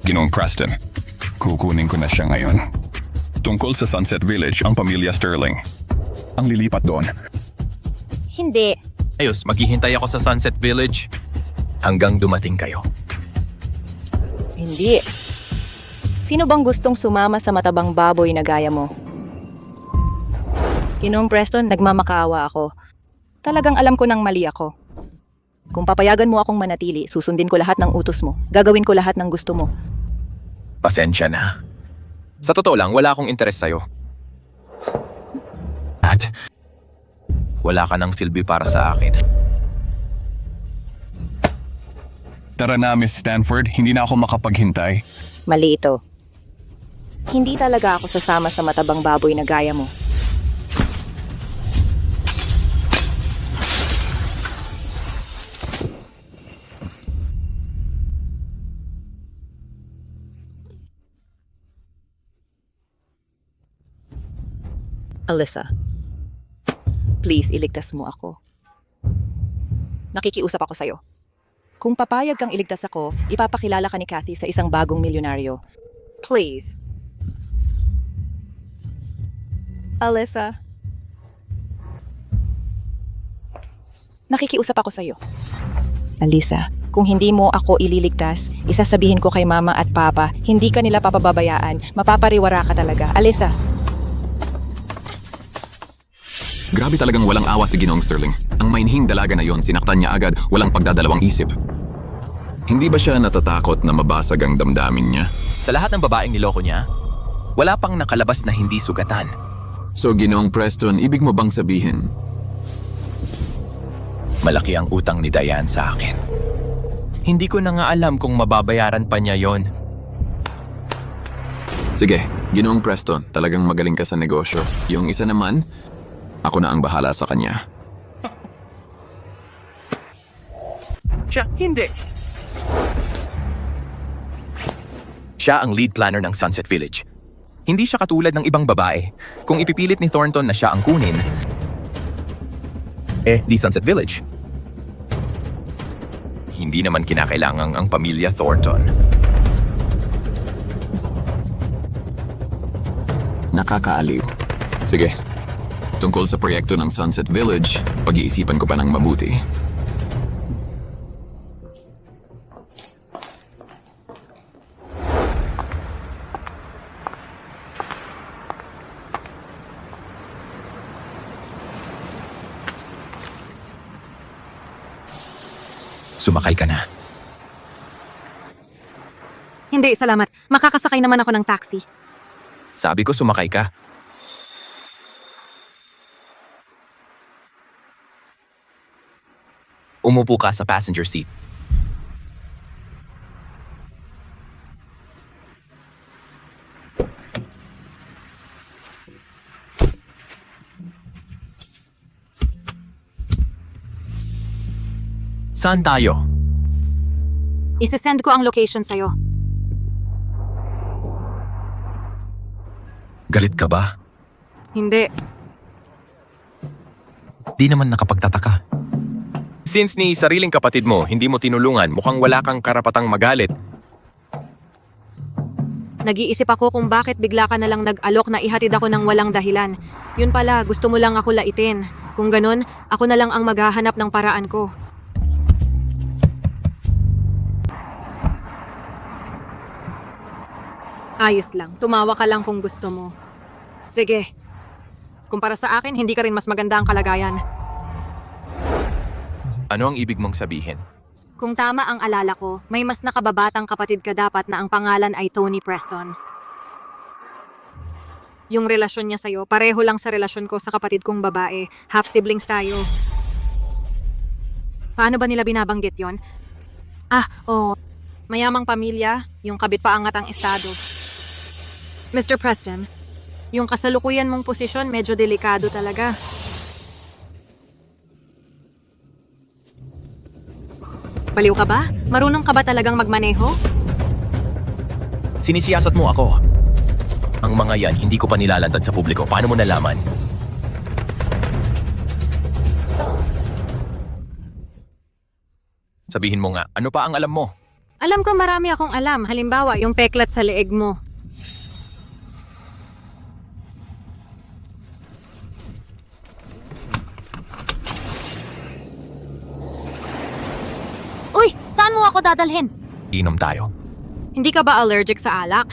Ginoong Preston, kukunin ko na siya ngayon. Tungkol sa Sunset Village, ang pamilya Sterling. Ang lilipat doon. Hindi. Ayos, maghihintay ako sa Sunset Village hanggang dumating kayo. Hindi. Sino bang gustong sumama sa matabang baboy na gaya mo? Ginoong Preston, nagmamakaawa ako. Talagang alam ko nang mali ako. Kung papayagan mo akong manatili, susundin ko lahat ng utos mo. Gagawin ko lahat ng gusto mo. Pasensya na. Sa totoo lang, wala akong interes sa'yo. At wala ka ng silbi para sa akin. Tara na, Miss Stanford. Hindi na ako makapaghintay. Mali ito. Hindi talaga ako sasama sa matabang baboy na gaya mo. Alyssa, please iligtas mo ako. Nakikiusap ako sa'yo. Kung papayag kang iligtas ako, ipapakilala ka ni Kathy sa isang bagong milyonaryo. Please. Alyssa. Nakikiusap ako sa'yo. Alyssa, kung hindi mo ako ililigtas, isasabihin ko kay Mama at Papa, hindi ka nila papababayaan, mapapariwara ka talaga. Alyssa. Grabe talagang walang awa si Ginoong Sterling. Ang mainhing dalaga na yon, sinaktan niya agad, walang pagdadalawang isip. Hindi ba siya natatakot na mabasag ang damdamin niya? Sa lahat ng babaeng niloko niya, wala pang nakalabas na hindi sugatan. So, Ginoong Preston, ibig mo bang sabihin? Malaki ang utang ni Diane sa akin. Hindi ko na nga alam kung mababayaran pa niya yon. Sige, Ginoong Preston, talagang magaling ka sa negosyo. Yung isa naman, ako na ang bahala sa kanya. Siya, hindi. Siya ang lead planner ng Sunset Village. Hindi siya katulad ng ibang babae. Kung ipipilit ni Thornton na siya ang kunin, di Sunset Village. Hindi naman kinakailangang ang pamilya Thornton. Nakakaaliw. Sige, tungkol sa proyekto ng Sunset Village, pag-iisipan ko pa ng mabuti. Sumakay ka na. Hindi, salamat. Makakasakay naman ako ng taxi. Sabi ko sumakay ka. Umupo ka sa passenger seat. Saan tayo? Isesend ko ang location sa'yo. Galit ka ba? Hindi. Di naman nakapagtataka. Since ni sariling kapatid mo, hindi mo tinulungan, mukhang wala kang karapatang magalit. Nag-iisip ako kung bakit bigla ka na lang nag-alok na ihatid ako ng walang dahilan. Yun pala, gusto mo lang ako laitin. Kung ganun, ako na lang ang maghahanap ng paraan ko. Ayos lang. Tumawa ka lang kung gusto mo. Sige. Kumpara sa akin, hindi ka rin mas maganda ang kalagayan. Ano ang ibig mong sabihin? Kung tama ang alala ko, may mas nakababatang kapatid ka dapat na ang pangalan ay Tony Preston. Yung relasyon niya sa'yo, pareho lang sa relasyon ko sa kapatid kong babae. Half-siblings tayo. Paano ba nila binabanggit yon? Mayamang pamilya, yung kabit paangat ang estado. Mr. Preston, yung kasalukuyan mong posisyon medyo delikado talaga. Baliw ka ba? Marunong ka ba talagang magmaneho? Sinisiyasat mo ako. Ang mga yan, hindi ko pa nilalantad sa publiko. Paano mo nalaman? Sabihin mo nga, ano pa ang alam mo? Alam ko marami akong alam. Halimbawa, yung peklat sa leeg mo. Uy! Saan mo ako dadalhin? Inom tayo. Hindi ka ba allergic sa alak?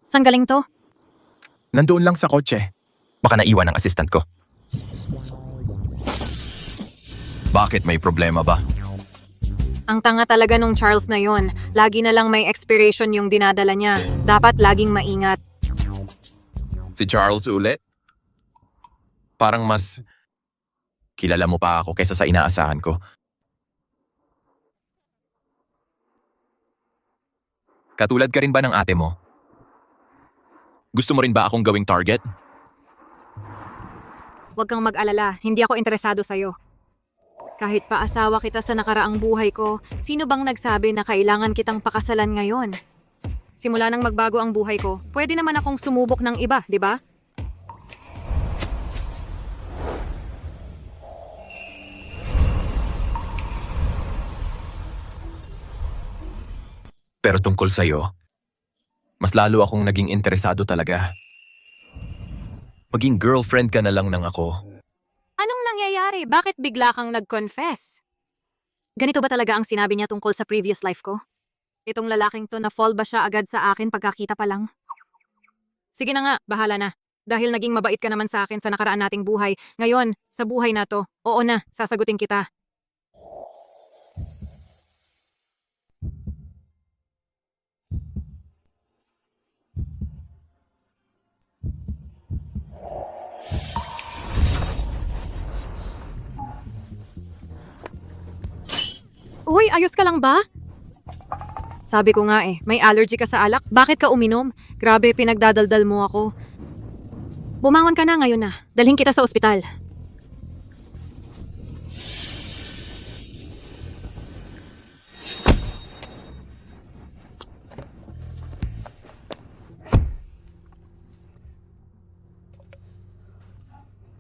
Saan galing to? Nandoon lang sa kotse. Baka naiwan ng assistant ko. Bakit, may problema ba? Ang tanga talaga nung Charles na yon. Lagi na lang may expiration yung dinadala niya. Dapat laging maingat. Si Charles ulit? Parang mas kilala mo pa ako kaysa sa inaasahan ko. Katulad ka rin ba ng ate mo? Gusto mo rin ba akong gawing target? Huwag kang mag-alala, hindi ako interesado sa'yo. Kahit pa asawa kita sa nakaraang buhay ko, sino bang nagsabi na kailangan kitang pakasalan ngayon? Simula nang magbago ang buhay ko, pwede naman akong sumubok ng iba, di ba? Pero tungkol sa'yo, mas lalo akong naging interesado talaga. Maging girlfriend ka na lang ng ako. Anong nangyayari? Bakit bigla kang nag-confess? Ganito ba talaga ang sinabi niya tungkol sa previous life ko? Itong lalaking to, na-fall ba siya agad sa akin pagkakita pa lang? Sige na nga, bahala na. Dahil naging mabait ka naman sa akin sa nakaraan nating buhay, ngayon, sa buhay na to, oo na, sasagutin kita. Uy, ayos ka lang ba? Sabi ko nga may allergy ka sa alak. Bakit ka uminom? Grabe, pinagdadaldal mo ako. Bumangon ka na ngayon na. Dalhin kita sa ospital.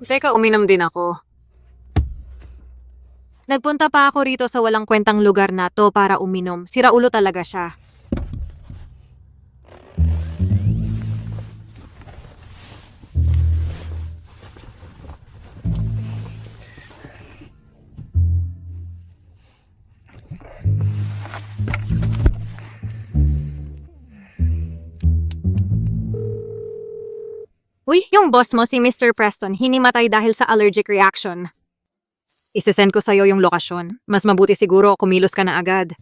Teka, uminom din ako. Nagpunta pa ako rito sa walang kwentang lugar na to para uminom. Siraulo talaga siya. Uy, yung boss mo, si Mr. Preston, hinimatay dahil sa allergic reaction. Isesend ko sa'yo yung lokasyon. Mas mabuti siguro kumilos ka na agad.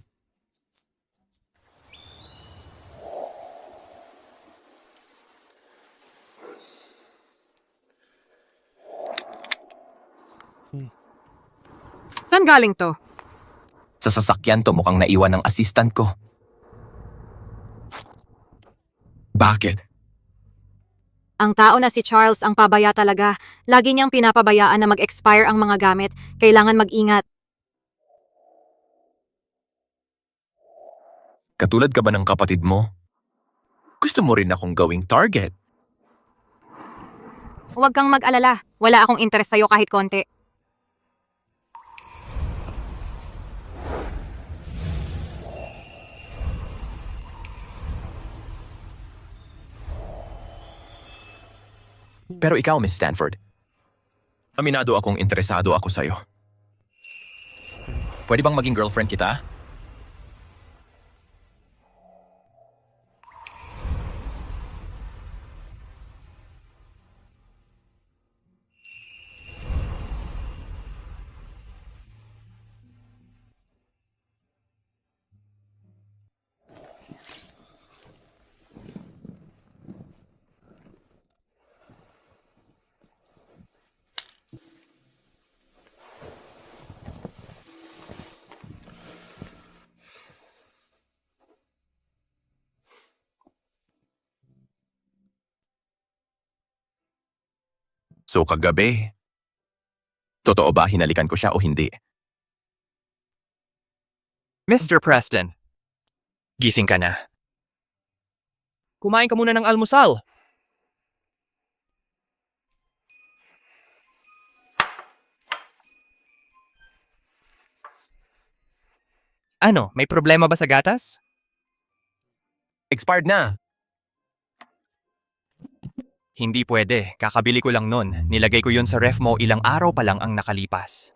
Saan galing to? Sa sasakyan to mukhang naiwan ng assistant ko. Bakit? Ang tao na si Charles ang pabaya talaga. Lagi niyang pinapabayaan na mag-expire ang mga gamit. Kailangan mag-ingat. Katulad ka ba ng kapatid mo? Gusto mo rin akong gawing target. Huwag kang mag-alala. Wala akong interes sa'yo kahit konti. Pero ikaw, Miss Stanford. Aminado akong interesado ako sa'yo. Pwede bang maging girlfriend kita? So kagabi, totoo ba hinalikan ko siya o hindi? Mr. Preston, gising ka na. Kumain ka muna ng almusal. Ano, may problema ba sa gatas? Expired na. Hindi pwede. Kakabili ko lang nun. Nilagay ko yun sa ref mo ilang araw pa lang ang nakalipas.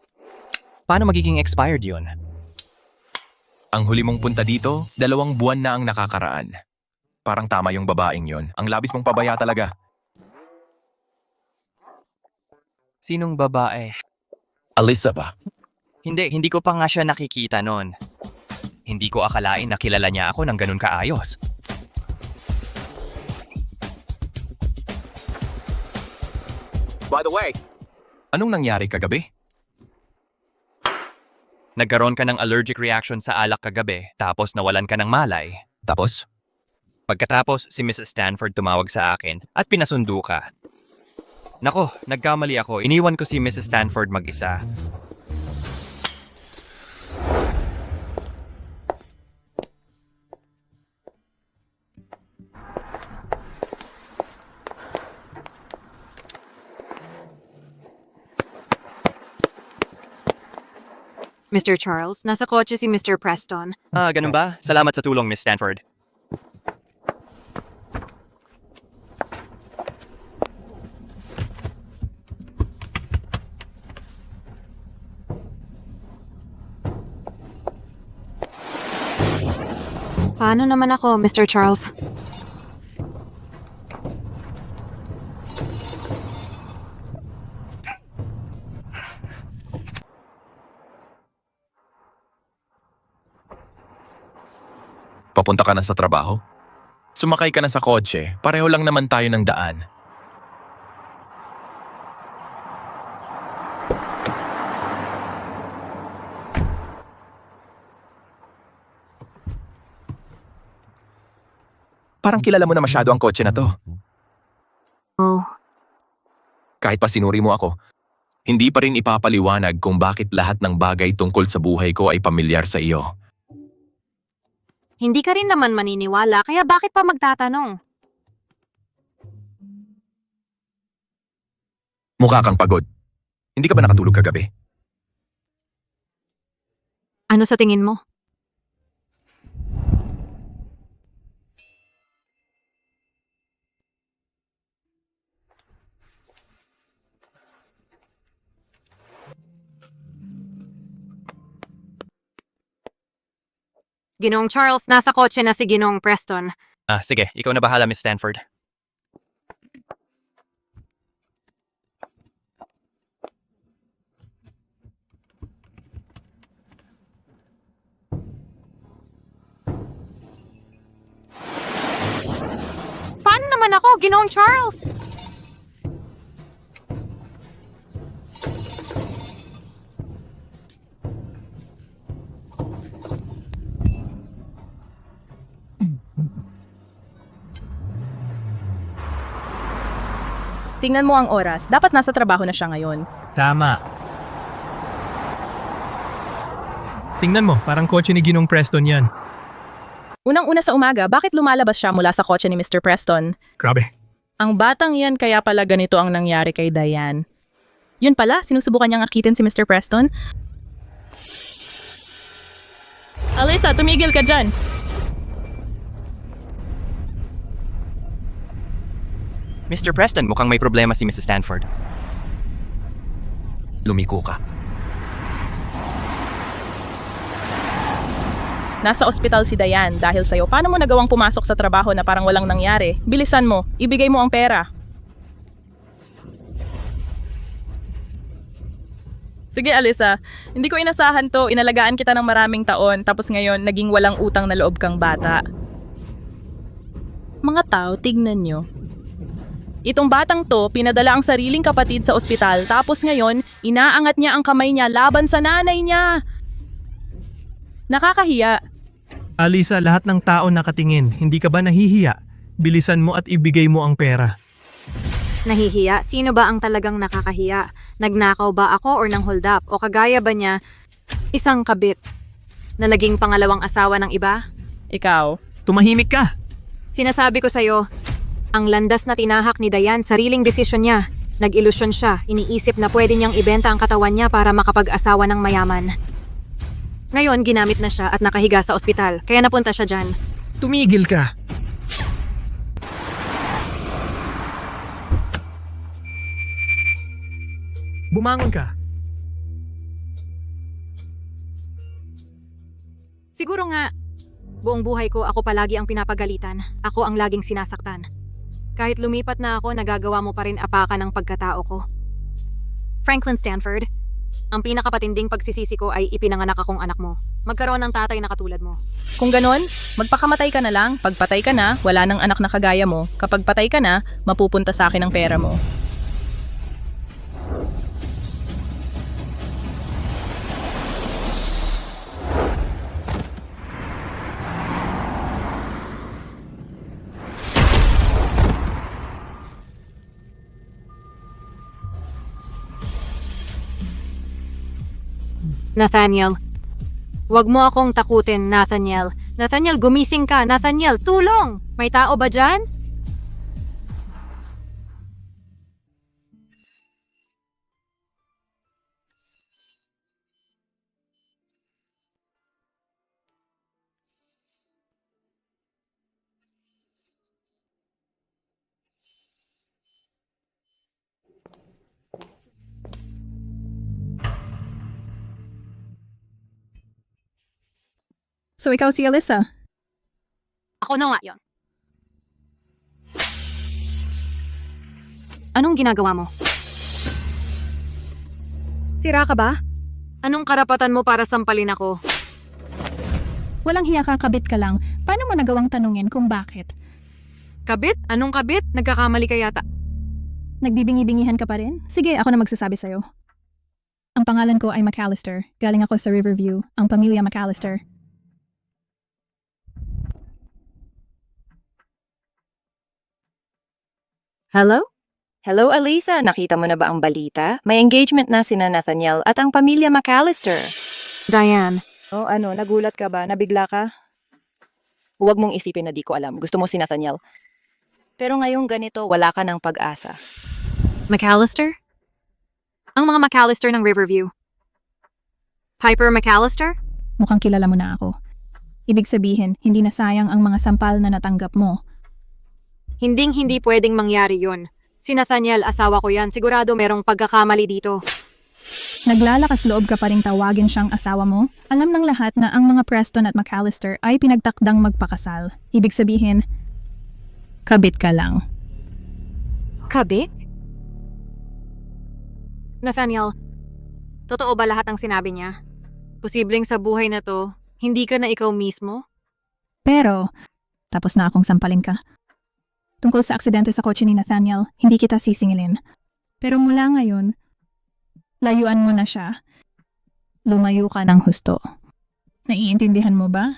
Paano magiging expired yun? Ang huli mong punta dito, 2 buwan na ang nakakaraan. Parang tama yung babaeng yon. Ang labis mong pabaya talaga. Sinong babae? Alyssa ba? Hindi ko pa nga siya nakikita nun. Hindi ko akalain na kilala niya ako ng ganun kaayos. By the way, anong nangyari kagabi? Nagkaroon ka ng allergic reaction sa alak kagabi, tapos nawalan ka ng malay. Tapos? Pagkatapos, si Mrs. Stanford tumawag sa akin at pinasundo ka. Nako, nagkamali ako. Iniwan ko si Mrs. Stanford mag-isa. Mr. Charles, nasa kotse si Mr. Preston. Ganun ba? Salamat sa tulong, Miss Stanford. Paano naman ako, Mr. Charles? Papunta ka na sa trabaho? Sumakay ka na sa kotse, pareho lang naman tayo ng daan. Parang kilala mo na masyado ang kotse na to. Oh. Kahit pa sinuri mo ako, hindi pa rin ipapaliwanag kung bakit lahat ng bagay tungkol sa buhay ko ay pamilyar sa iyo. Hindi ka rin naman maniniwala, kaya bakit pa magtatanong? Mukha kang pagod. Hindi ka ba nakatulog kagabi? Ano sa tingin mo? Ginoong Charles, nasa kotse na si Ginoong Preston. Sige, ikaw na bahala, Miss Stanford. Paano naman ako, Ginoong Charles? Tingnan mo ang oras. Dapat nasa trabaho na siya ngayon. Tama. Tingnan mo, parang kotse ni Ginong Preston yan. Unang-una sa umaga, bakit lumalabas siya mula sa kotse ni Mr. Preston? Grabe. Ang batang yan kaya pala ganito ang nangyari kay Diane. Yun pala, sinusubukan niyang akitin si Mr. Preston. Alyssa, tumigil ka dyan! Mr. Preston, mukhang may problema si Mrs. Stanford. Lumiko ka. Nasa ospital si Diane dahil sa'yo. Paano mo nagawang pumasok sa trabaho na parang walang nangyari? Bilisan mo, ibigay mo ang pera. Sige, Alyssa. Hindi ko inasahan to. Inalagaan kita ng maraming taon. Tapos ngayon, naging walang utang na loob kang bata. Mga tao, tignan nyo. Itong batang to, pinadala ang sariling kapatid sa ospital. Tapos ngayon, inaangat niya ang kamay niya laban sa nanay niya. Nakakahiya. Alisa, lahat ng tao nakatingin. Hindi ka ba nahihiya? Bilisan mo at ibigay mo ang pera. Nahihiya? Sino ba ang talagang nakakahiya? Nagnakaw ba ako or nang hold up? O kagaya ba niya, isang kabit na naging pangalawang asawa ng iba? Ikaw. Tumahimik ka. Sinasabi ko sa'yo, ang landas na tinahak ni Diane, sariling desisyon niya. Nag-ilusyon siya, iniisip na pwede niyang ibenta ang katawan niya para makapag-asawa ng mayaman. Ngayon, ginamit na siya at nakahiga sa ospital, kaya napunta siya dyan. Tumigil ka. Bumangon ka. Siguro nga, buong buhay ko ako palagi ang pinapagalitan. Ako ang laging sinasaktan. Kahit lumipat na ako, nagagawa mo pa rin apakan ng pagkatao ko. Franklin Stanford, ang pinakapatinding pagsisisi ko ay ipinanganak akong anak mo. Magkaroon ng tatay na katulad mo. Kung ganon, magpakamatay ka na lang. Pag patay ka na, wala nang anak na kagaya mo. Kapag patay ka na, mapupunta sa akin ang pera mo. Nathaniel, wag mo akong takutin, Nathaniel. Nathaniel, gumising ka. Nathaniel, tulong! May tao ba dyan? So ikaw si Alyssa? Ako na nga yon. Anong ginagawa mo? Sira ka ba? Anong karapatan mo para sampalin ako? Walang hiya ka, kabit ka lang. Paano mo nagawang tanungin kung bakit? Kabit? Anong kabit? Nagkakamali ka yata. Nagbibingi-bingihan ka pa rin? Sige, ako na magsasabi sa'yo. Ang pangalan ko ay McAllister. Galing ako sa Riverview, ang pamilya McAllister. Hello? Hello, Alisa. Nakita mo na ba ang balita? May engagement na sina Nathaniel at ang pamilya McAllister. Diane. Oh, ano? Nagulat ka ba? Nabigla ka? Huwag mong isipin na di ko alam. Gusto mo si Nathaniel. Pero ngayong ganito, wala ka ng pag-asa. McAllister? Ang mga McAllister ng Riverview. Piper McAllister? Mukhang kilala mo na ako. Ibig sabihin, hindi na sayang ang mga sampal na natanggap mo. Hinding-hindi pwedeng mangyari yun. Si Nathaniel, asawa ko yan. Sigurado merong pagkakamali dito. Naglalakas loob ka pa ring tawagin siyang asawa mo? Alam ng lahat na ang mga Preston at McAllister ay pinagtakdang magpakasal. Ibig sabihin, kabit ka lang. Kabit? Nathaniel, totoo ba lahat ng sinabi niya? Posibleng sa buhay na to, hindi ka na ikaw mismo? Pero, tapos na akong sampalin ka. Tungkol sa aksidente sa kotse ni Nathaniel, hindi kita sisingilin. Pero mula ngayon, layuan mo na siya. Lumayo ka ng husto. Naiintindihan mo ba?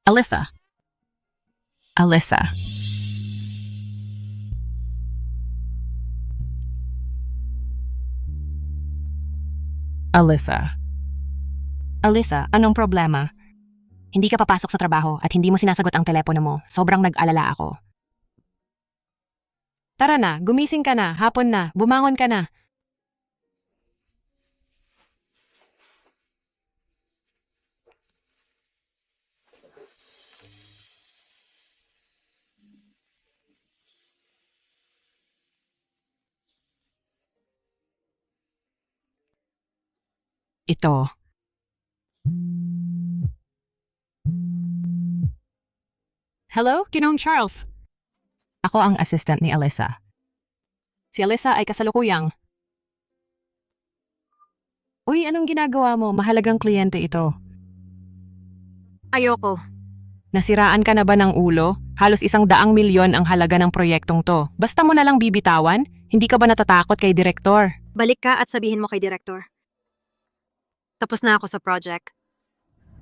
Alyssa. Alyssa. Alyssa. Alyssa, anong problema? Hindi ka papasok sa trabaho at hindi mo sinasagot ang telepono mo. Sobrang nag-alala ako. Tara na, gumising ka na, hapon na, bumangon ka na. Ito. Hello, Ginoong Charles. Ako ang assistant ni Alyssa. Si Alyssa ay kasalukuyang. Uy, anong ginagawa mo? Mahalagang kliyente ito. Ayoko. Nasiraan ka na ba ng ulo? Halos 100,000,000 ang halaga ng proyektong to. Basta mo na lang bibitawan? Hindi ka ba natatakot kay direktor? Balik ka at sabihin mo kay direktor. Tapos na ako sa project.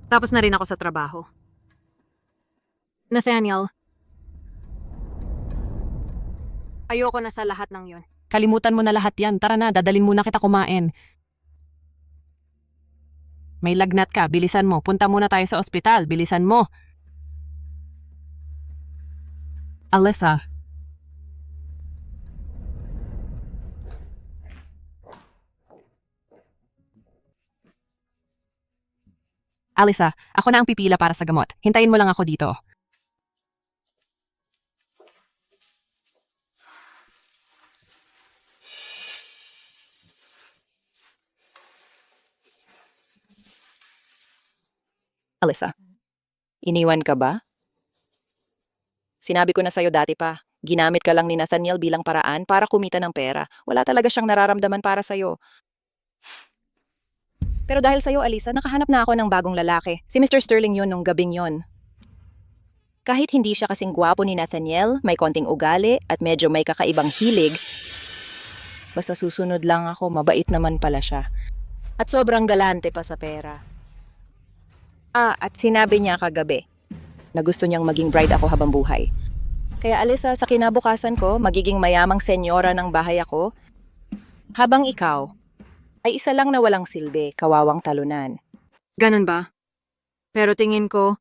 Tapos na rin ako sa trabaho. Nathaniel, ayoko na sa lahat ng yon. Kalimutan mo na lahat yan. Tara na, dadalin muna kita kumain. May lagnat ka, bilisan mo. Punta muna tayo sa ospital, bilisan mo. Alyssa. Alyssa, ako na ang pipila para sa gamot. Hintayin mo lang ako dito. Alyssa, iniwan ka ba? Sinabi ko na sa'yo dati pa, ginamit ka lang ni Nathaniel bilang paraan para kumita ng pera. Wala talaga siyang nararamdaman para sa'yo. Pero dahil sa'yo, Alyssa, nakahanap na ako ng bagong lalaki. Si Mr. Sterling yun nung gabing yon. Kahit hindi siya kasing gwapo ni Nathaniel, may konting ugali at medyo may kakaibang hilig, basta susunod lang ako, mabait naman pala siya. At sobrang galante pa sa pera. At sinabi niya kagabi na gusto niyang maging bride ako habang buhay. Kaya Alyssa, sa kinabukasan ko, magiging mayamang senyora ng bahay ako, habang ikaw ay isa lang na walang silbi, kawawang talunan. Ganun ba? Pero tingin ko,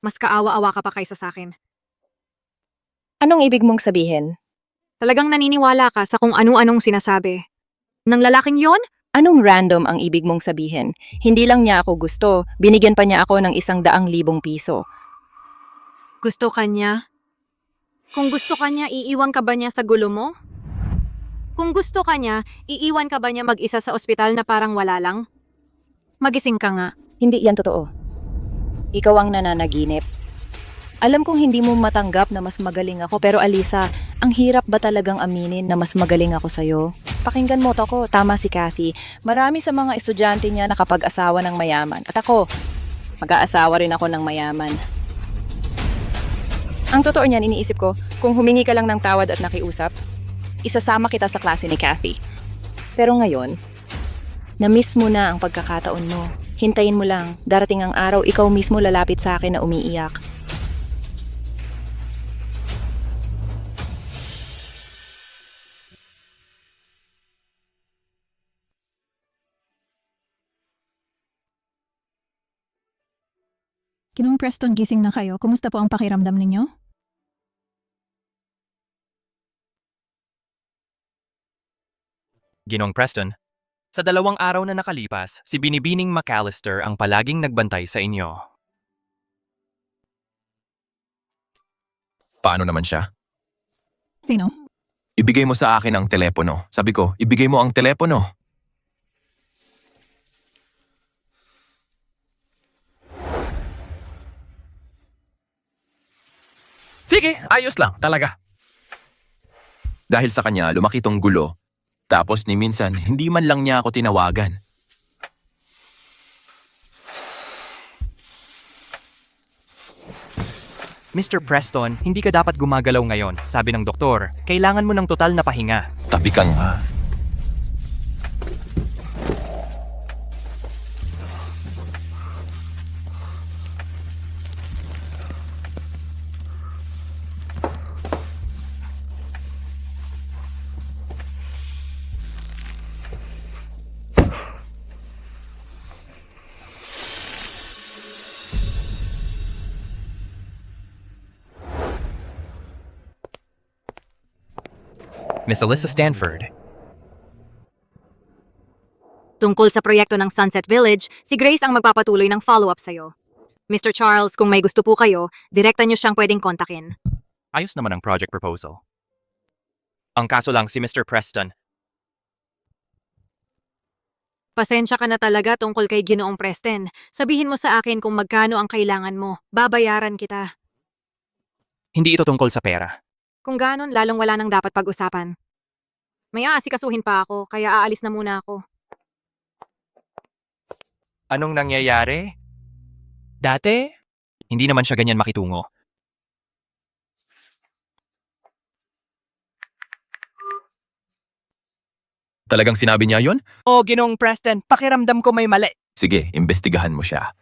mas kaawa-awa ka pa kaysa sa akin. Anong ibig mong sabihin? Talagang naniniwala ka sa kung ano-anong sinasabi. Nang lalaking yon? Anong random ang ibig mong sabihin? Hindi lang niya ako gusto, binigyan pa niya ako ng 100,000 piso. Gusto ka niya? Kung gusto ka niya, iiwan ka ba niya sa gulo mo? Kung gusto ka niya, iiwan ka ba niya mag-isa sa ospital na parang wala lang? Magising ka nga. Hindi yan totoo. Ikaw ang nananaginip. Alam kong hindi mo matanggap na mas magaling ako, pero Alyssa, ang hirap ba talagang aminin na mas magaling ako sa'yo? Pakinggan mo to ko, tama si Kathy. Marami sa mga estudyante niya nakapag-asawa ng mayaman. At ako, mag-aasawa rin ako ng mayaman. Ang totoo niyan, iniisip ko, kung humingi ka lang ng tawad at nakiusap, isasama kita sa klase ni Kathy. Pero ngayon, na-miss mo na ang pagkakataon mo. Hintayin mo lang, darating ang araw, ikaw mismo lalapit sa akin na umiiyak. Ginoong Preston, gising na kayo. Kumusta po ang pakiramdam ninyo? Ginong Preston, sa 2 araw na nakalipas, si Binibining McAllister ang palaging nagbantay sa inyo. Paano naman siya? Sino? Ibigay mo sa akin ang telepono. Sabi ko, ibigay mo ang telepono. Sige, ayos lang, talaga. Dahil sa kanya, lumaki tong gulo. Tapos ni minsan, hindi man lang niya ako tinawagan. Mr. Preston, hindi ka dapat gumagalaw ngayon. Sabi ng doktor, kailangan mo ng total na pahinga. Tabi ka nga. Miss Alyssa Stanford. Tungkol sa proyekto ng Sunset Village, si Grace ang magpapatuloy ng follow-up sa'yo. Mr. Charles, kung may gusto po kayo, direkta niyo siyang pwedeng kontakin. Ayos naman ang project proposal. Ang kaso lang si Mr. Preston. Pasensya ka na talaga tungkol kay Ginoong Preston. Sabihin mo sa akin kung magkano ang kailangan mo. Babayaran kita. Hindi ito tungkol sa pera. Kung ganon, lalong wala nang dapat pag-usapan. May aasikasuhin pa ako, kaya aalis na muna ako. Anong nangyayari? Dati, hindi naman siya ganyan makitungo. Talagang sinabi niya yon? Oh, Ginong Preston, pakiramdam ko may mali. Sige, imbestigahan mo siya.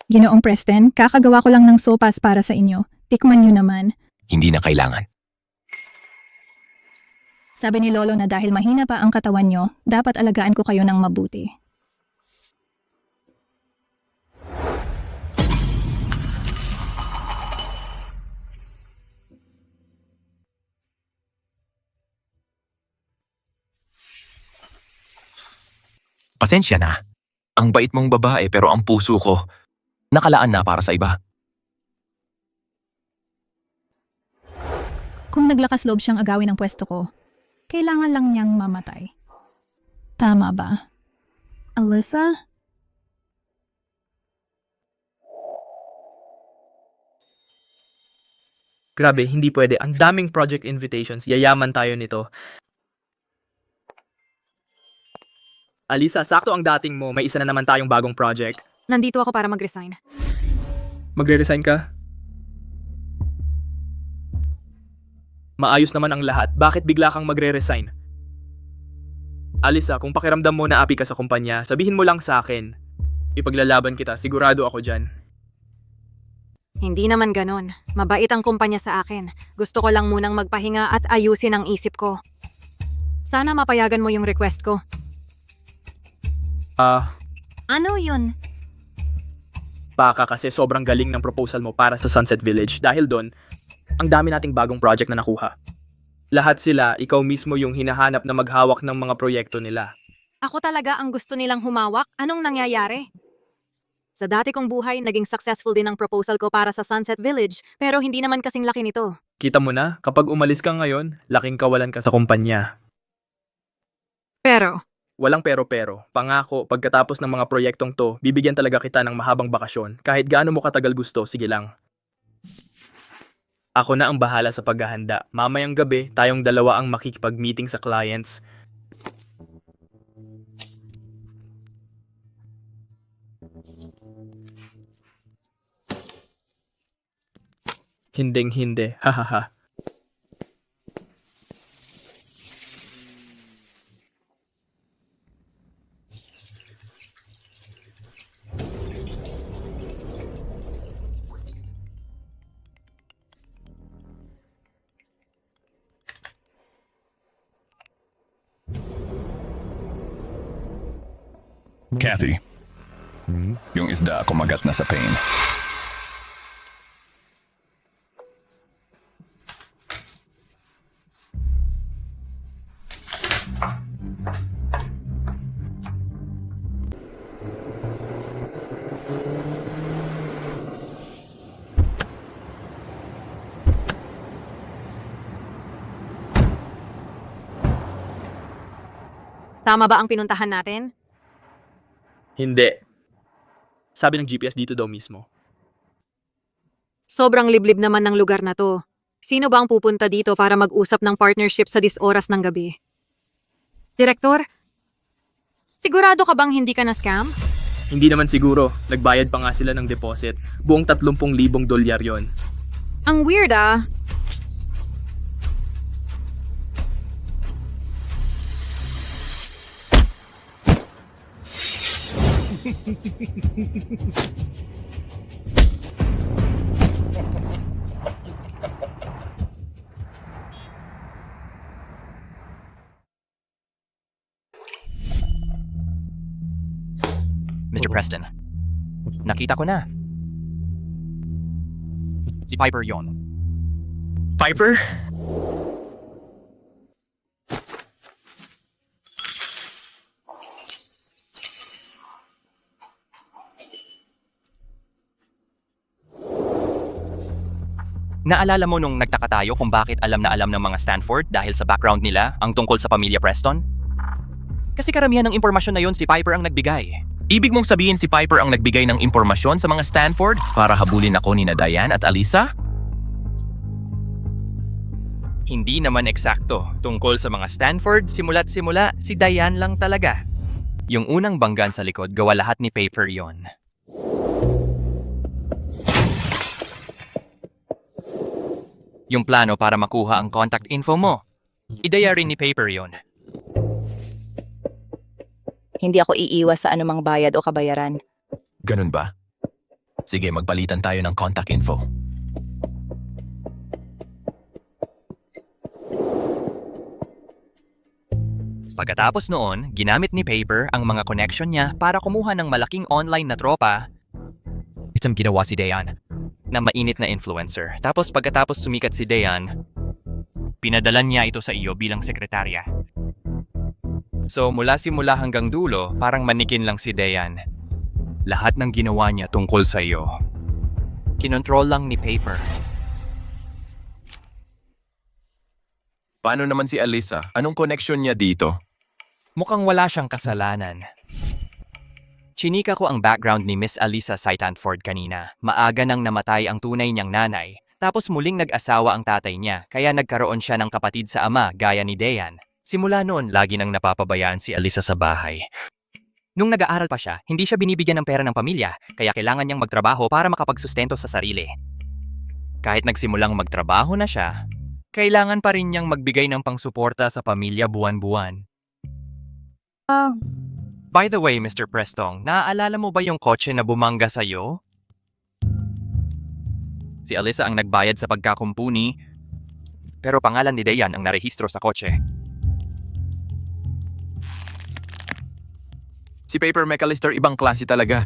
Ginoong Preston, kakagawa ko lang ng sopas para sa inyo. Tikman nyo naman. Hindi na kailangan. Sabi ni Lolo na dahil mahina pa ang katawan nyo, dapat alagaan ko kayo ng mabuti. Pasensya na. Ang bait mong babae pero ang puso ko, nakalaan na para sa iba. Kung naglakas loob siyang agawin ang pwesto ko, Kailangan lang niyang mamatay. Tama ba? Alyssa? Grabe, hindi pwede. Ang daming project invitations. Yayaman tayo nito. Alisa, sakto ang dating mo. May isa na naman tayong bagong project. Nandito ako para mag-resign. Magre-resign ka? Maayos naman ang lahat. Bakit bigla kang magre-resign? Alisa, kung pakiramdam mo na api ka sa kumpanya, sabihin mo lang sa akin. Ipaglalaban kita, sigurado ako dyan. Hindi naman ganon. Mabait ang kumpanya sa akin. Gusto ko lang munang magpahinga at ayusin ang isip ko. Sana mapayagan mo yung request ko. Ano yun? Baka kasi sobrang galing ng proposal mo para sa Sunset Village. Dahil doon, ang dami nating bagong project na nakuha. Lahat sila, ikaw mismo yung hinahanap na maghawak ng mga proyekto nila. Ako talaga ang gusto nilang humawak. Anong nangyayari? Sa dati kong buhay, naging successful din ang proposal ko para sa Sunset Village, pero hindi naman kasing laki nito. Kita mo na, kapag umalis ka ngayon, laking kawalan ka sa kumpanya. Pero, Walang pero-pero. Pangako, pagkatapos ng mga proyektong to, bibigyan talaga kita ng mahabang bakasyon. Kahit gaano mo katagal gusto, sige lang. Ako na ang bahala sa paghahanda. Mamayang gabi, tayong dalawa ang makikipag-meeting sa clients. Hinding-hindi, hahaha. Kathy, yung isda kumagat na sa pain. tama ba ang pinuntahan natin? Hindi. Sabi ng GPS dito daw mismo. Sobrang liblib naman ng lugar na to. Sino ba ang pupunta dito para mag-usap ng partnership sa oras ng gabi? Direktor? Sigurado ka bang hindi ka na-scam? Hindi naman siguro. Nagbayad pa nga sila ng deposit. Buong 30,000 dolyar yon. Ang weird ah. Mr. Preston, nakita ko na. Si Piper yon. Piper? Naalala mo nung nagtaka tayo kung bakit alam na alam ng mga Stanford dahil sa background nila ang tungkol sa pamilya Preston? Kasi karamihan ng impormasyon na yon si Piper ang nagbigay. Ibig mong sabihin si Piper ang nagbigay ng impormasyon sa mga Stanford para habulin ako ni Diane at Alisa? Hindi naman eksakto. Tungkol sa mga Stanford, simula't simula, si Diane lang talaga. Yung unang banggan sa likod, gawa lahat ni Piper yon. Yung plano para makuha ang contact info mo. Ideya rin ni Piper yon. Hindi ako iiwas sa anumang bayad o kabayaran. Ganun ba? Sige, magpalitan tayo ng contact info. Pagkatapos noon, ginamit ni Piper ang mga connection niya para kumuha ng malaking online na tropa. Itong ginawa si Diane na mainit na influencer. Tapos pagkatapos sumikat si Diane, pinadala niya ito sa iyo bilang sekretarya. So mula simula hanggang dulo, parang manikin lang si Diane. Lahat ng ginawa niya tungkol sa iyo. Kinontrol lang ni Piper. Paano naman si Alyssa? Anong connection niya dito? Mukhang wala siyang kasalanan. Chinika ko ang background ni Miss Alyssa Saitanford kanina. Maaga nang namatay ang tunay niyang nanay. Tapos muling nag-asawa ang tatay niya, kaya nagkaroon siya ng kapatid sa ama gaya ni Dayan. Simula noon, lagi nang napapabayaan si Alyssa sa bahay. Nung nag-aaral pa siya, hindi siya binibigyan ng pera ng pamilya, kaya kailangan niyang magtrabaho para makapagsustento sa sarili. Kahit nagsimulang magtrabaho na siya, kailangan pa rin niyang magbigay ng pangsuporta sa pamilya buwan-buwan. By the way, Mr. Prestong, naaalala mo ba yung kotse na bumangga sa'yo? Si Alyssa ang nagbayad sa pagkakumpuni, pero pangalan ni Dayan ang narehistro sa kotse. Si Paper McAllister ibang klase talaga.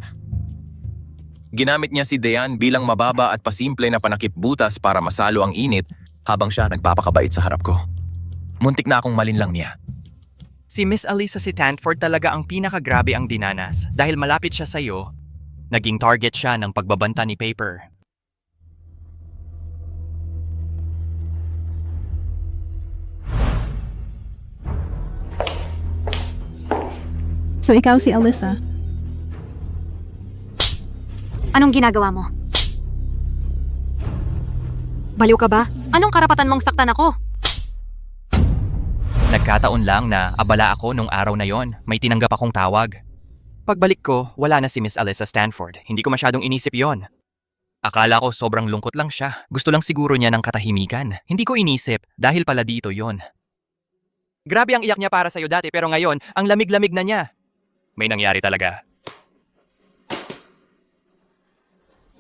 Ginamit niya si Dayan bilang mababa at pasimple na panakip butas para masalo ang init habang siya nagpapakabait sa harap ko. Muntik na akong malinlang niya. Si Miss Alyssa Saitanford talaga ang pinakagrabe ang dinanas dahil malapit siya sa'yo, naging target siya ng pagbabanta ni Paper. So ikaw si Alyssa. Anong ginagawa mo? Baliw ka ba? Anong karapatan mong saktan ako? Nagkataon lang na abala ako nung araw na yon, may tinanggap akong tawag. Pagbalik ko, wala na si Miss Alyssa Stanford. Hindi ko masyadong inisip yon. Akala ko sobrang lungkot lang siya. Gusto lang siguro niya ng katahimikan. Hindi ko inisip dahil pala dito yon. Grabe ang iyak niya para sa'yo dati pero ngayon, ang lamig-lamig na niya. May nangyari talaga.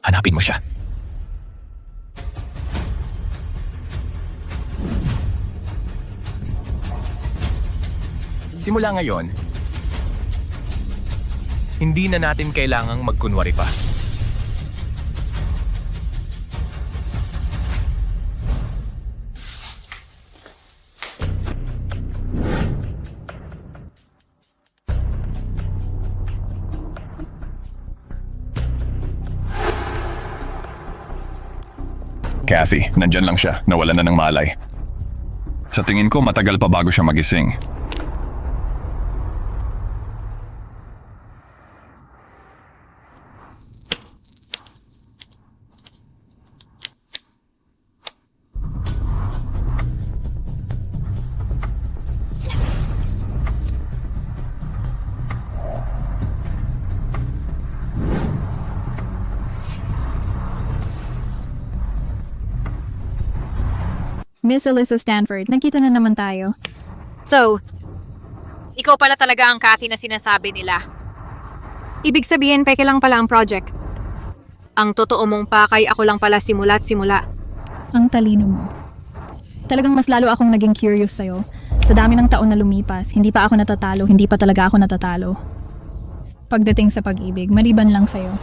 Hanapin mo siya. Simula ngayon, hindi na natin kailangang magkunwari pa. Kathy, nandyan lang siya. Nawala na ng malay. Sa tingin ko, matagal pa bago siya magising. Miss Alyssa Stanford, nakita na naman tayo. So, ikaw pala talaga ang Kathy na sinasabi nila. Ibig sabihin, peke lang pala ang project. Ang totoo mong pakay, ako lang pala simula't simula. Ang talino mo. Talagang mas lalo akong naging curious sa'yo. Sa dami ng taon na lumipas, hindi pa ako natatalo, hindi pa talaga ako natatalo. Pagdating sa pag-ibig, maliban lang sa'yo.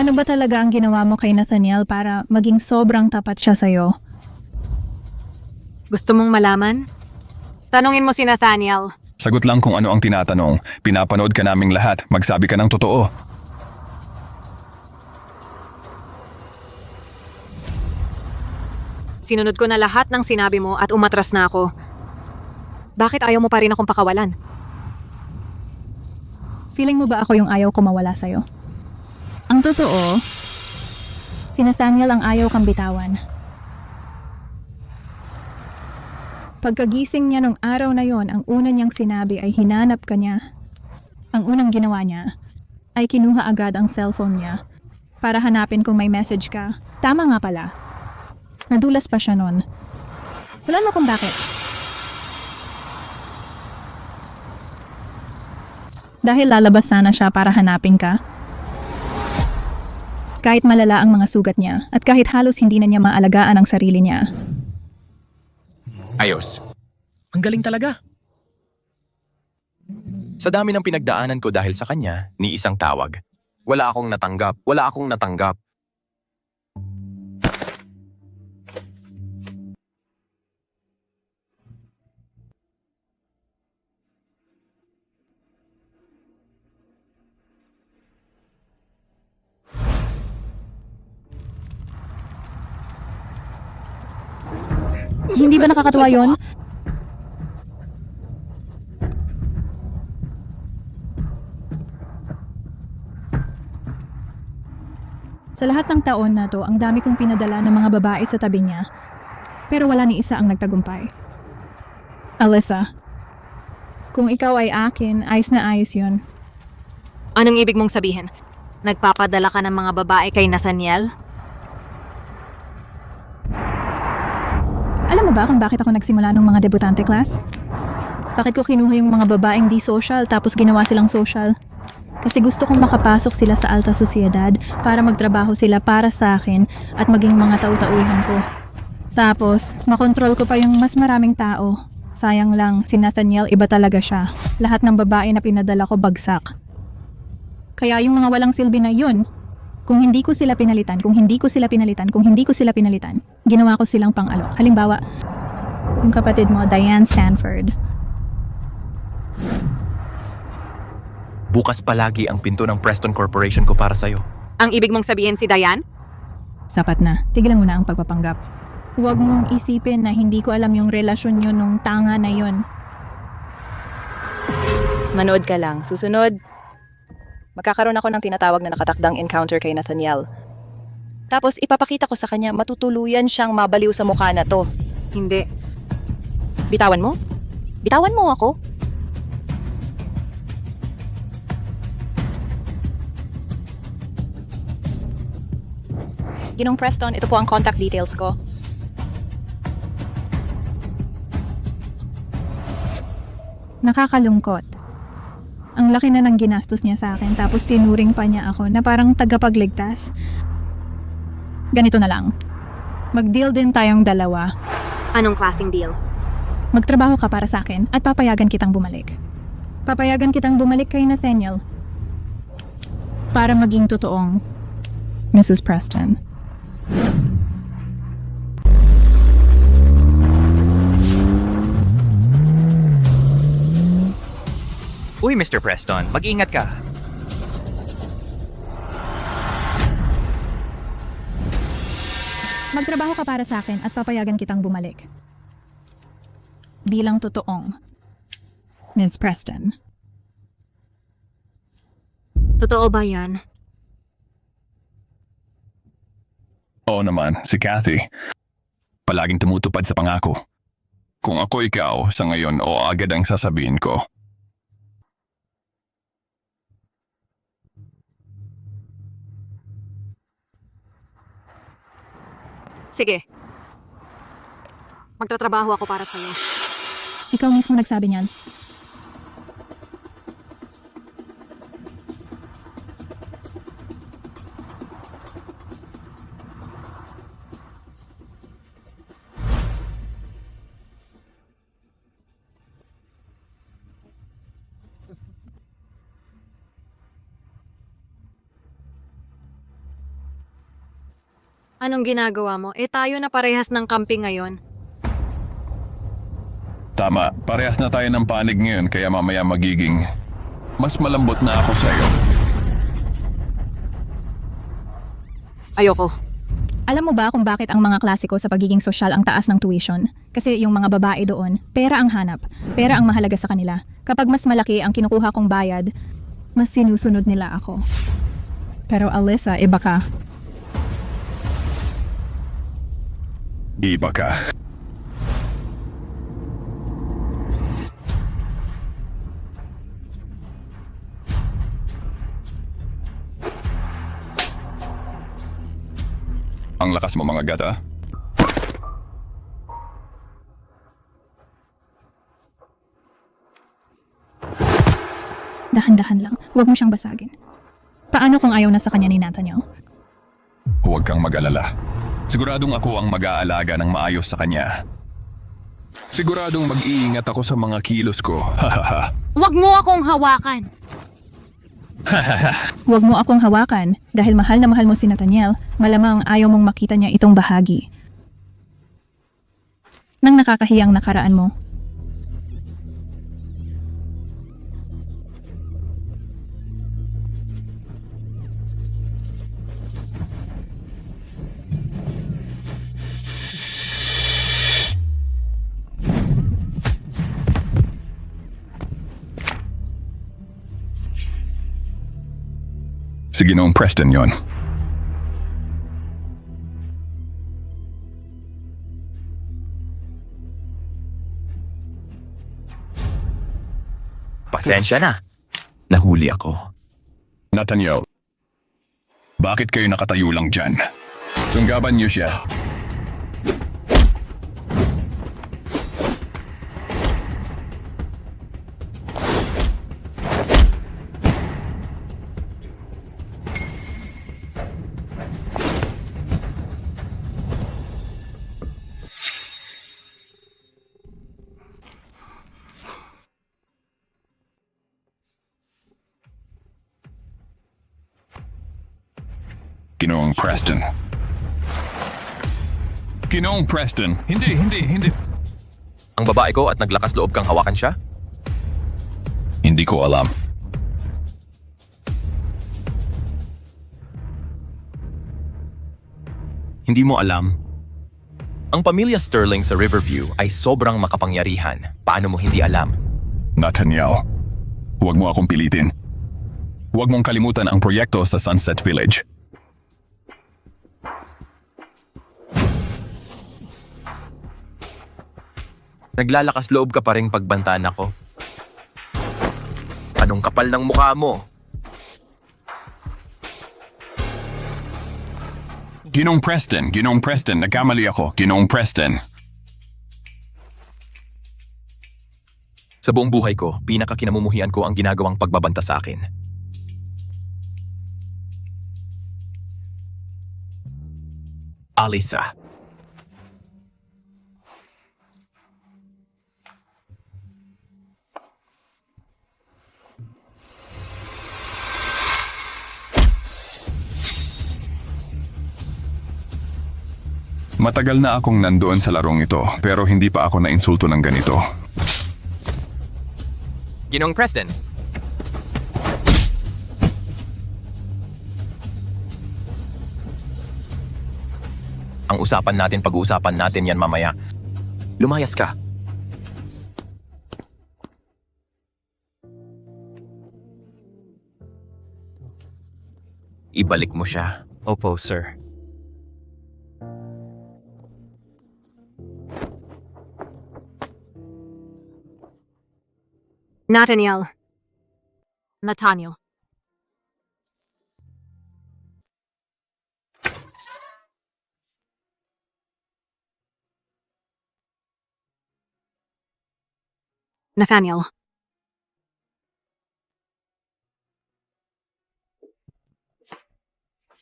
Ano ba talaga ang ginawa mo kay Nathaniel para maging sobrang tapat siya sa'yo? Gusto mong malaman? Tanungin mo si Nathaniel. Sagot lang kung ano ang tinatanong. Pinapanood ka naming lahat. Magsabi ka ng totoo. Sinunod ko na lahat ng sinabi mo at umatras na ako. Bakit ayaw mo pa rin akong pakawalan? Feeling mo ba ako yung ayaw ko mawala sa'yo? Ang totoo, si Nathaniel ang ayaw kang bitawan. Pagkagising niya nung araw na yon, ang una niyang sinabi ay hinanap ka niya. Ang unang ginawa niya ay kinuha agad ang cellphone niya para hanapin kung may message ka. Tama nga pala. Nadulas pa siya nun. Wala mo kung bakit. Dahil lalabas sana siya para hanapin ka. Kahit malala ang mga sugat niya at kahit halos hindi na niya maalagaan ang sarili niya. Ayos. Ang galing talaga. Sa dami ng pinagdaanan ko dahil sa kanya, ni isang tawag. Wala akong natanggap. Hindi ba nakakatuwa yon? Sa lahat ng taon na to, ang dami kong pinadala ng mga babae sa tabi niya. Pero wala ni isa ang nagtagumpay. Alyssa, kung ikaw ay akin, ayos na ayos yun. Anong ibig mong sabihin? Nagpapadala ka ng mga babae kay Nathaniel? Alam mo ba kung bakit ako nagsimula ng mga debutante class? Bakit ko kinuha yung mga babaeng di social tapos ginawa silang social? Kasi gusto kong makapasok sila sa alta sosyedad para magtrabaho sila para sa akin at maging mga tau-tauhan ko. Tapos, makontrol ko pa yung mas maraming tao. Sayang lang, si Nathaniel iba talaga siya. Lahat ng babae na pinadala ko bagsak. Kaya yung mga walang silbi na yun, kung hindi ko sila pinalitan, ginawa ko silang pang-alok. Halimbawa, yung kapatid mo, Diane Stanford. Bukas palagi ang pinto ng Preston Corporation ko para sa'yo. Ang ibig mong sabihin si Diane? Sapat na. Tigilan mo na ang pagpapanggap. Huwag mong isipin na hindi ko alam yung relasyon yun nung tanga na yun. Manood ka lang. Susunod, magkakaroon ako ng tinatawag na nakatakdang encounter kay Nathaniel. Tapos ipapakita ko sa kanya matutuluyan siyang mabaliw sa mukha na to. Hindi. Bitawan mo? Bitawan mo ako? Ginong Preston, ito po ang contact details ko. Nakakalungkot. Ang laki na ng ginastos niya sa akin tapos tinuring pa niya ako na parang tagapagligtas. Ganito na lang. Mag-deal din tayong dalawa. Anong klaseng deal? Magtrabaho ka para sa akin at papayagan kitang bumalik. Papayagan kitang bumalik kay Nathaniel. Para maging totoong Mrs. Preston. Uy, Mr. Preston, mag-ingat ka. Magtrabaho ka para sa akin at papayagan kitang bumalik. Bilang totoong Ms. Preston. Totoo ba yan? Oo naman, si Kathy. Palaging tumutupad sa pangako. Kung ako ikaw, sa ngayon o agad ang sasabihin ko. Sige. Magtatrabaho ako para sa'yo. Ikaw mismo nagsabi niyan. Anong ginagawa mo? Tayo na parehas ng camping ngayon. Tama, parehas na tayo ng panig ngayon kaya mamaya magiging mas malambot na ako sa'yo. Ayoko. Alam mo ba kung bakit ang mga klasiko sa pagiging sosyal ang taas ng tuition? Kasi yung mga babae doon, pera ang hanap. Pera ang mahalaga sa kanila. Kapag mas malaki ang kinukuha kong bayad, mas sinusunod nila ako. Pero Alyssa, iba ka. Iba ka. Ang lakas mo mga gata. Dahan-dahan lang. Huwag mo siyang basagin. Paano kung ayaw na sa kanya ni Nathaniel? Huwag kang mag-alala. Siguradong ako ang mag-aalaga ng maayos sa kanya. Siguradong mag-iingat ako sa mga kilos ko. Hahaha. Huwag mo akong hawakan! Huwag mo akong hawakan dahil mahal na mahal mo si Nathaniel, malamang ayaw mong makita niya itong bahagi ng nakakahiyang nakaraan mo. Si Ginoong Preston yon. Pasensya na. Nahuli ako. Nathaniel, bakit kayo nakatayo lang dyan? Sunggaban niyo siya. Ginoong Preston. Ginoong Preston. Hindi. Ang babae ko at naglakas loob kang hawakan siya? Hindi ko alam. Hindi mo alam. Ang pamilya Sterling sa Riverview ay sobrang makapangyarihan. Paano mo hindi alam? Nathaniel, huwag mo akong pilitin. Huwag mong kalimutan ang proyekto sa Sunset Village. Naglalakas loob ka pa ring pagbantaan ako. Anong kapal ng mukha mo? Ginoong Preston, nagkamali ako. Ginoong Preston. Sa buong buhay ko, pinakakinamumuhian ko ang ginagawang pagbabanta sa akin. Alisa. Matagal na akong nandoon sa larong ito, pero hindi pa ako nainsulto ng ganito. Ginoong Preston. Ang usapan natin, pag-uusapan natin yan mamaya. Lumayas ka. Ibalik mo siya. Opo, sir. Nathaniel. Nathaniel.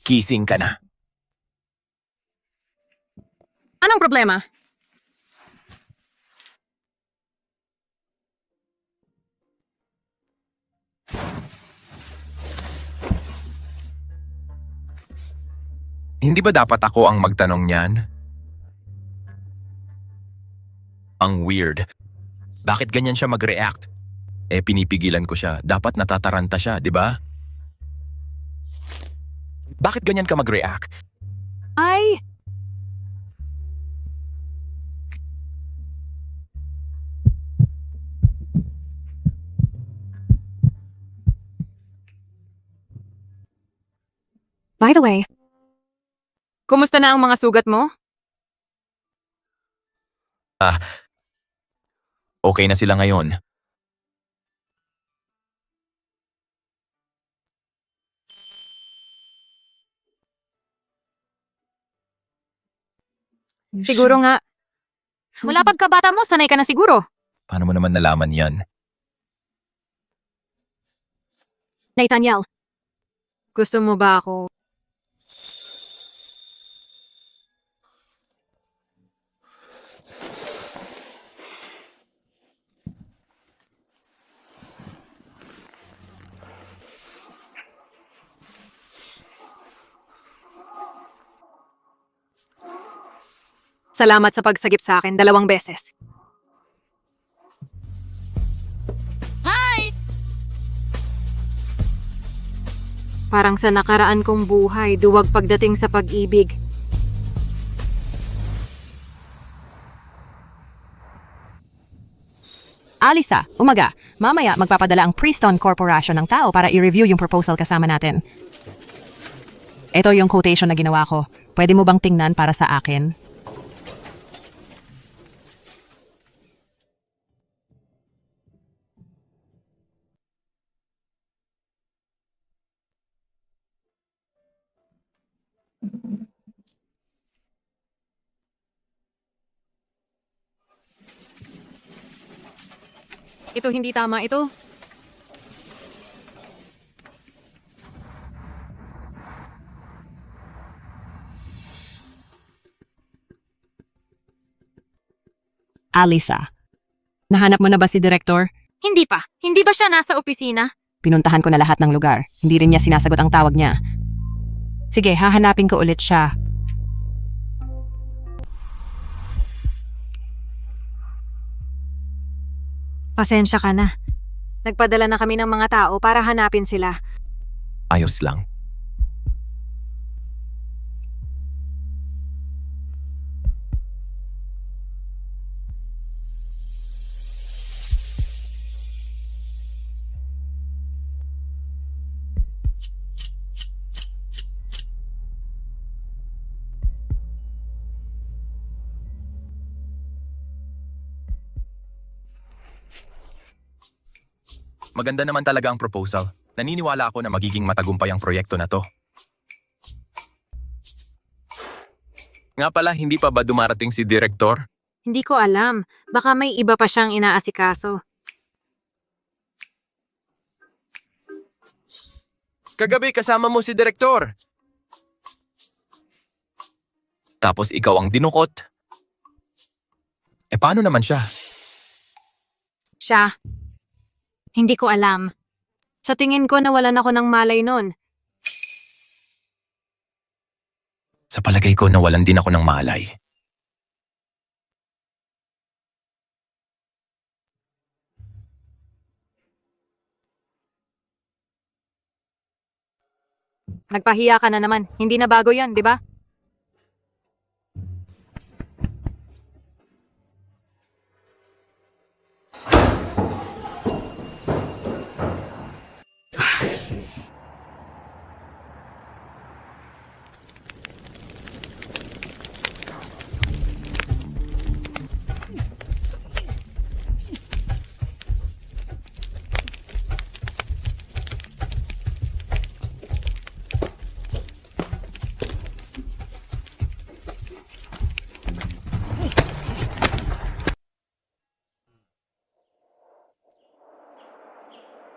Kising ka na. Anong problema? Hindi ba dapat ako ang magtanong niyan? Ang weird. Bakit ganyan siya mag-react? Pinipigilan ko siya. Dapat natataranta siya, di ba? Bakit ganyan ka mag-react? Ay! By the way, kumusta na ang mga sugat mo? Okay na sila ngayon. Siguro nga. Mula pagkabata mo, sanay ka na siguro. Paano mo naman nalaman yan? Nathaniel, gusto mo ba ako? Salamat sa pagsagip sa akin 2 beses. Hi! Parang sa nakaraan kong buhay, duwag pagdating sa pag-ibig. Alisa, umaga. Mamaya magpapadala ang Preston Corporation ng tao para i-review yung proposal kasama natin. Ito yung quotation na ginawa ko. Pwede mo bang tingnan para sa akin? Ito hindi tama ito. Alisa, nahanap mo na ba si Direktor? Hindi pa. Hindi ba siya nasa opisina? Pinuntahan ko na lahat ng lugar. Hindi rin niya sinasagot ang tawag niya. Sige, hahanapin ko ulit siya. Pasensya ka na. Nagpadala na kami ng mga tao para hanapin sila. Ayos lang. Maganda naman talaga ang proposal. Naniniwala ako na magiging matagumpay ang proyekto na to. Nga pala, hindi pa ba dumarating si Direktor? Hindi ko alam. Baka may iba pa siyang inaasikaso. Kagabi kasama mo si Direktor. Tapos ikaw ang dinukot. Paano naman siya? Siya. Hindi ko alam. Sa tingin ko nawalan ako ng malay nun. Sa palagay ko nawalan din ako ng malay. Nagpahiya ka na naman. Hindi na bago yon, di ba?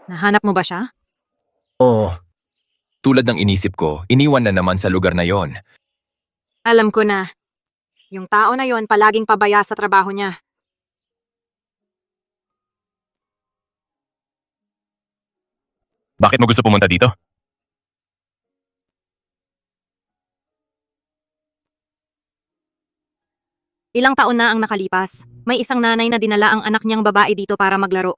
Nahanap mo ba siya? Oo. Tulad ng inisip ko, iniwan na naman sa lugar na yon. Alam ko na. Yung tao na yon palaging pabaya sa trabaho niya. Bakit mo gusto pumunta dito? Ilang taon na ang nakalipas. May isang nanay na dinala ang anak niyang babae dito para maglaro.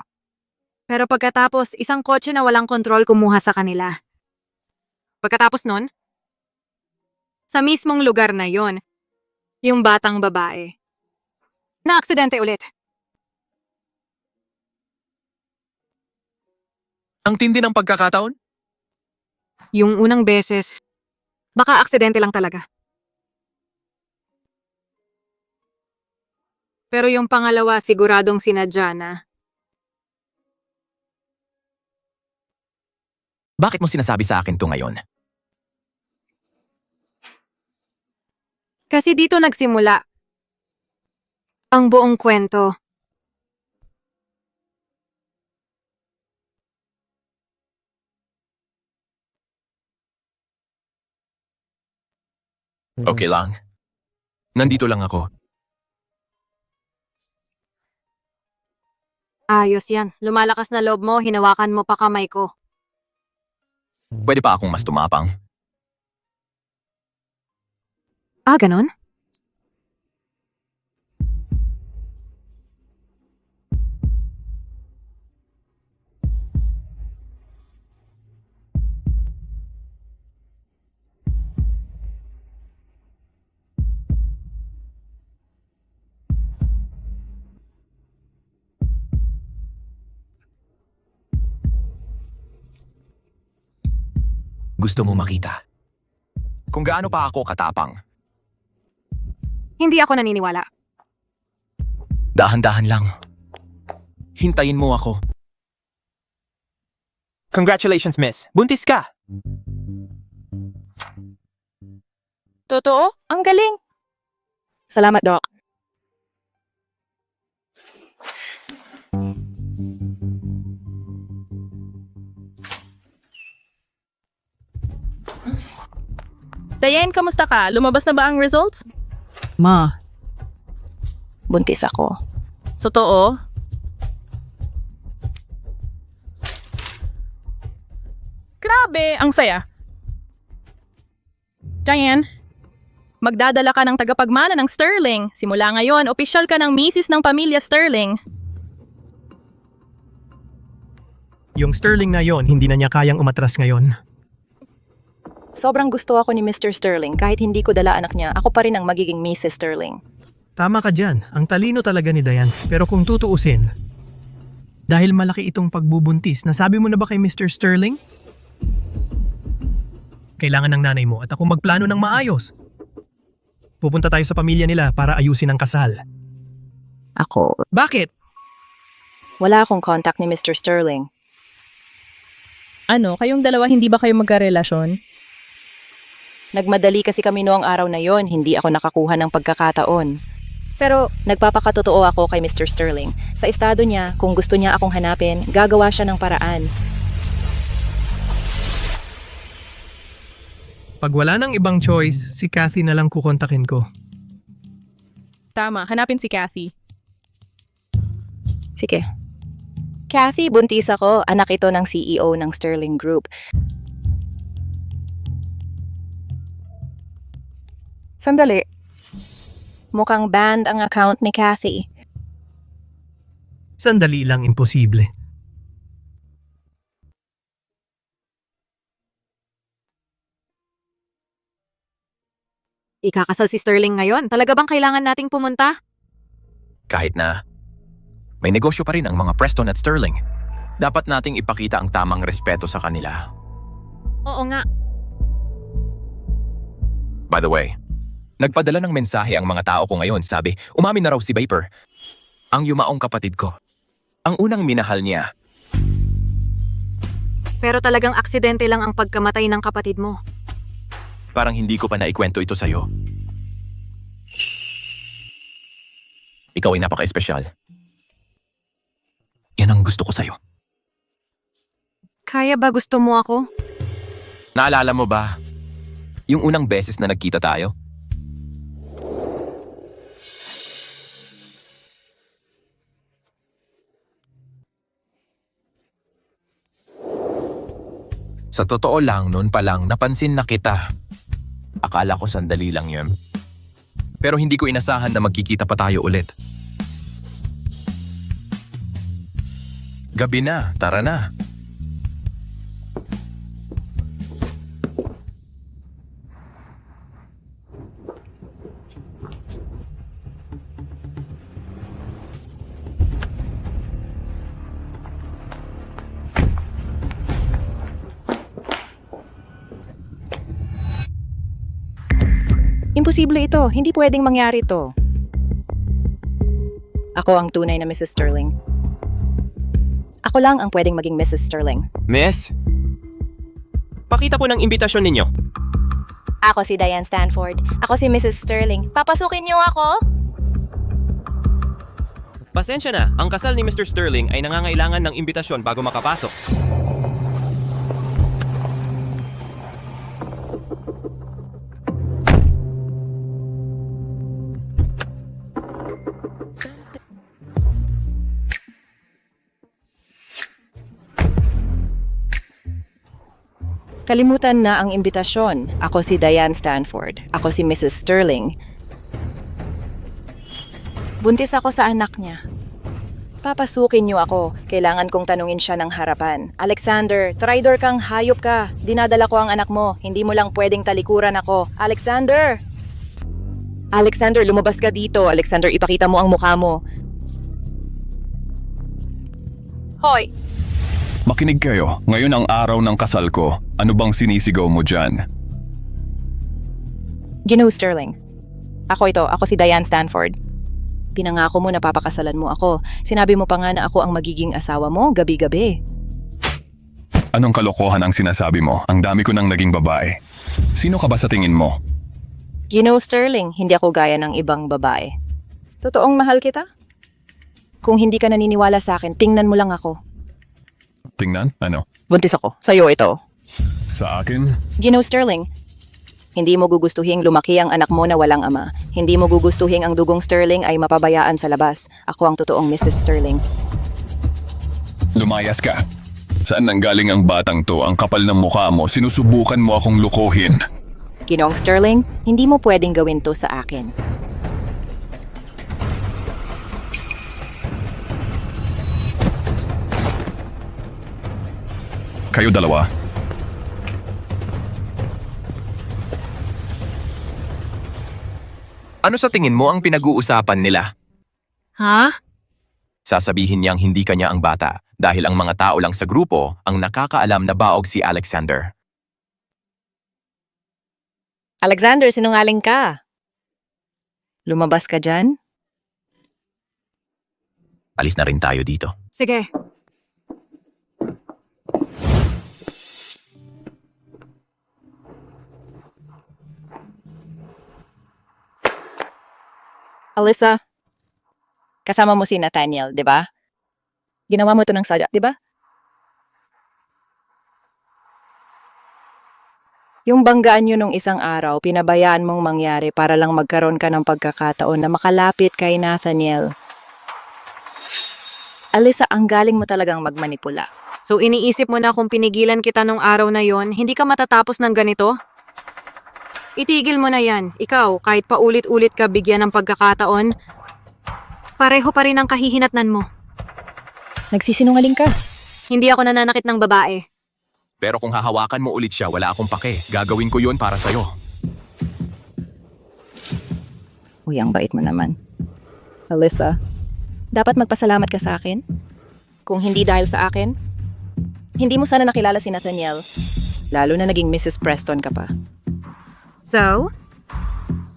Pero pagkatapos, isang kotse na walang kontrol kumuha sa kanila. Pagkatapos nun, sa mismong lugar na yon, yung batang babae. Na-aksidente ulit. Ang tindi ng pagkakataon? Yung unang beses, baka aksidente lang talaga. Pero yung pangalawa, siguradong sinadya na. Bakit mo sinasabi sa akin to ngayon? Kasi dito nagsimula ang buong kwento. Okay lang. Nandito lang ako. Ayos yan. Lumalakas na loob mo, hinawakan mo pa kamay ko. Pwede pa akong mas tumapang. Ah, ganon? Gusto mo makita kung gaano pa ako katapang. Hindi ako naniniwala. Dahan-dahan lang. Hintayin mo ako. Congratulations, miss. Buntis ka! Totoo? Ang galing! Salamat, Doc. Diane, kamusta ka? Lumabas na ba ang results? Ma. Buntis ako. Totoo? Grabe, ang saya. Diane, magdadala ka ng tagapagmana ng Sterling. Simula ngayon, opisyal ka ng misis ng pamilya Sterling. Yung Sterling na yon, hindi na niya kayang umatras ngayon. Sobrang gusto ako ni Mr. Sterling. Kahit hindi ko dala anak niya, ako pa rin ang magiging Mrs. Sterling. Tama ka dyan. Ang talino talaga ni Diane. Pero kung tutuusin, dahil malaki itong pagbubuntis, nasabi mo na ba kay Mr. Sterling? Kailangan ng nanay mo at ako magplano ng maayos. Pupunta tayo sa pamilya nila para ayusin ang kasal. Ako. Bakit? Wala akong contact ni Mr. Sterling. Ano, kayong dalawa hindi ba kayo magkarelasyon? Nagmadali kasi kami noong araw na yon, hindi ako nakakuha ng pagkakataon. Pero nagpapakatotoo ako kay Mr. Sterling. Sa estado niya, kung gusto niya akong hanapin, gagawa siya ng paraan. Pag wala nang ibang choice, si Kathy na lang kukontakin ko. Tama, hanapin si Kathy. Sige. Kathy, buntis ako. Anak ito ng CEO ng Sterling Group. Sandali. Mukhang banned ang account ni Kathy. Sandali lang, imposible. Ikakasal si Sterling ngayon. Talaga bang kailangan nating pumunta? Kahit na may negosyo pa rin ang mga Preston at Sterling. Dapat nating ipakita ang tamang respeto sa kanila. Oo nga. By the way, nagpadala ng mensahe ang mga tao ko ngayon. Sabi, umamin na raw si Viper. Ang yumaong kapatid ko. Ang unang minahal niya. Pero talagang aksidente lang ang pagkamatay ng kapatid mo. Parang hindi ko pa naikwento ito sa'yo. Ikaw ay napaka-espesyal. Yan ang gusto ko sa'yo. Kaya ba gusto mo ako? Naalala mo ba? Yung unang beses na nagkita tayo? Sa totoo lang, noon pa lang napansin na kita. Akala ko sandali lang yun. Pero hindi ko inasahan na magkikita pa tayo ulit. Gabi na, tara na. Imposible ito. Hindi pwedeng mangyari ito. Ako ang tunay na Mrs. Sterling. Ako lang ang pwedeng maging Mrs. Sterling. Miss? Pakita po ng imbitasyon ninyo. Ako si Diane Stanford. Ako si Mrs. Sterling. Papasukin niyo ako? Pasensya na, ang kasal ni Mr. Sterling ay nangangailangan ng imbitasyon bago makapasok. Kalimutan na ang imbitasyon. Ako si Diane Stanford. Ako si Mrs. Sterling. Buntis ako sa anak niya. Papasukin niyo ako. Kailangan kong tanungin siya ng harapan. Alexander, traidor kang, hayop ka. Dinadala ko ang anak mo. Hindi mo lang pwedeng talikuran ako. Alexander! Alexander, lumabas ka dito. Alexander, ipakita mo ang mukha mo. Hoy! Makinig kayo. Ngayon ang araw ng kasal ko. Ano bang sinisigaw mo dyan? Ginoong Sterling. Ako ito. Ako si Diane Stanford. Pinangako mo na papakasalan mo ako. Sinabi mo pa nga na ako ang magiging asawa mo gabi-gabi. Anong kalokohan ang sinasabi mo? Ang dami ko nang naging babae. Sino ka ba sa tingin mo? Gino Sterling, hindi ako gaya ng ibang babae. Totoong mahal kita? Kung hindi ka naniniwala sa akin, tingnan mo lang ako. Tingnan? Ano? Buntis ako. Sa'yo ito. Sa akin? Gino Sterling, hindi mo gugustuhin lumaki ang anak mo na walang ama. Hindi mo gugustuhin ang dugong Sterling ay mapabayaan sa labas. Ako ang totoong Mrs. Sterling. Lumayas ka. Saan nanggaling ang batang to? Ang kapal ng mukha mo. Sinusubukan mo akong lukuhin. Ginoong Sterling, hindi mo pwedeng gawin to sa akin. Kayo dalawa. Ano sa tingin mo ang pinag-uusapan nila? Ha? Sasabihin niyang hindi kanya ang bata dahil ang mga tao lang sa grupo ang nakakaalam na baog si Alexander. Alexander, sinungaling ka. Lumabas ka dyan? Alis na rin tayo dito. Sige. Alyssa, kasama mo si Nathaniel, di ba? Ginawa mo to ng sadya, di ba? Yung banggaan nyo nung isang araw, pinabayaan mong mangyari para lang magkaroon ka ng pagkakataon na makalapit kay Nathaniel. Alyssa, ang galing mo talagang magmanipula. So iniisip mo na kung pinigilan kita nung araw na yon, hindi ka matatapos ng ganito? Itigil mo na yan. Ikaw, kahit paulit-ulit ka bigyan ng pagkakataon, pareho pa rin ang kahihinatnan mo. Nagsisinungaling ka. Hindi ako nananakit ng babae. Pero kung hahawakan mo ulit siya, wala akong pake. Gagawin ko yun para sa'yo. Uy, ang bait mo naman. Alyssa, dapat magpasalamat ka sa akin. Kung hindi dahil sa akin, hindi mo sana nakilala si Nathaniel. Lalo na naging Mrs. Preston ka pa. So?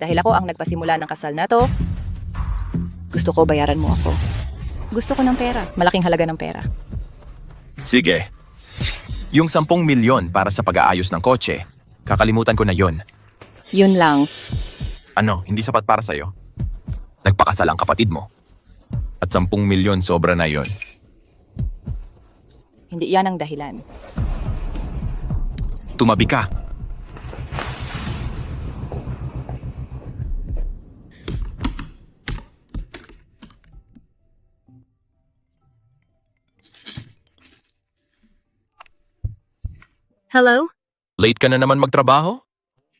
Dahil ako ang nagpasimula ng kasal na to, gusto ko bayaran mo ako. Gusto ko ng pera. Malaking halaga ng pera. Sige. Yung 10 milyon para sa pag-aayos ng kotse, kakalimutan ko na yon. Yun lang. Ano, hindi sapat para sa'yo? Nagpakasal ang kapatid mo. At 10 milyon sobra na yon. Hindi yan ang dahilan. Tumabi ka. Hello? Late ka na naman magtrabaho?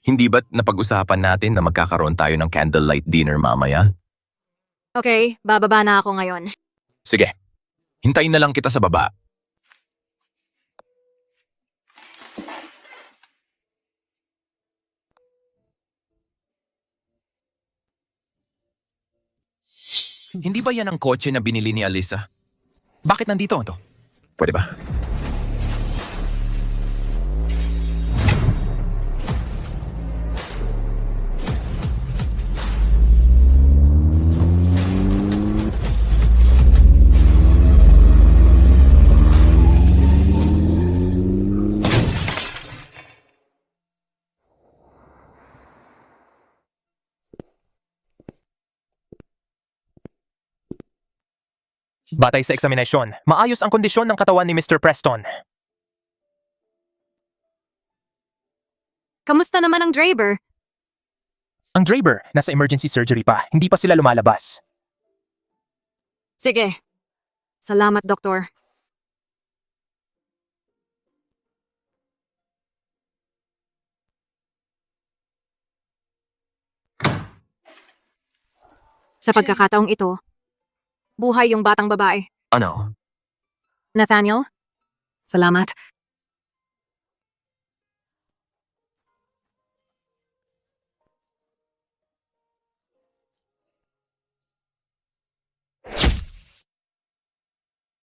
Hindi ba't napag-usapan natin na magkakaroon tayo ng candlelight dinner mamaya? Okay, bababa na ako ngayon. Sige, hintayin na lang kita sa baba. Hindi ba yan ang kotse na binili ni Alyssa? Bakit nandito ito? Pwede ba? Batay sa eksaminasyon, maayos ang kondisyon ng katawan ni Mr. Preston. Kamusta naman ang driver? Ang driver, nasa emergency surgery pa. Hindi pa sila lumalabas. Sige. Salamat, Doktor. Sa pagkakataong ito, buhay yung batang babae. Ano? Nathaniel, salamat.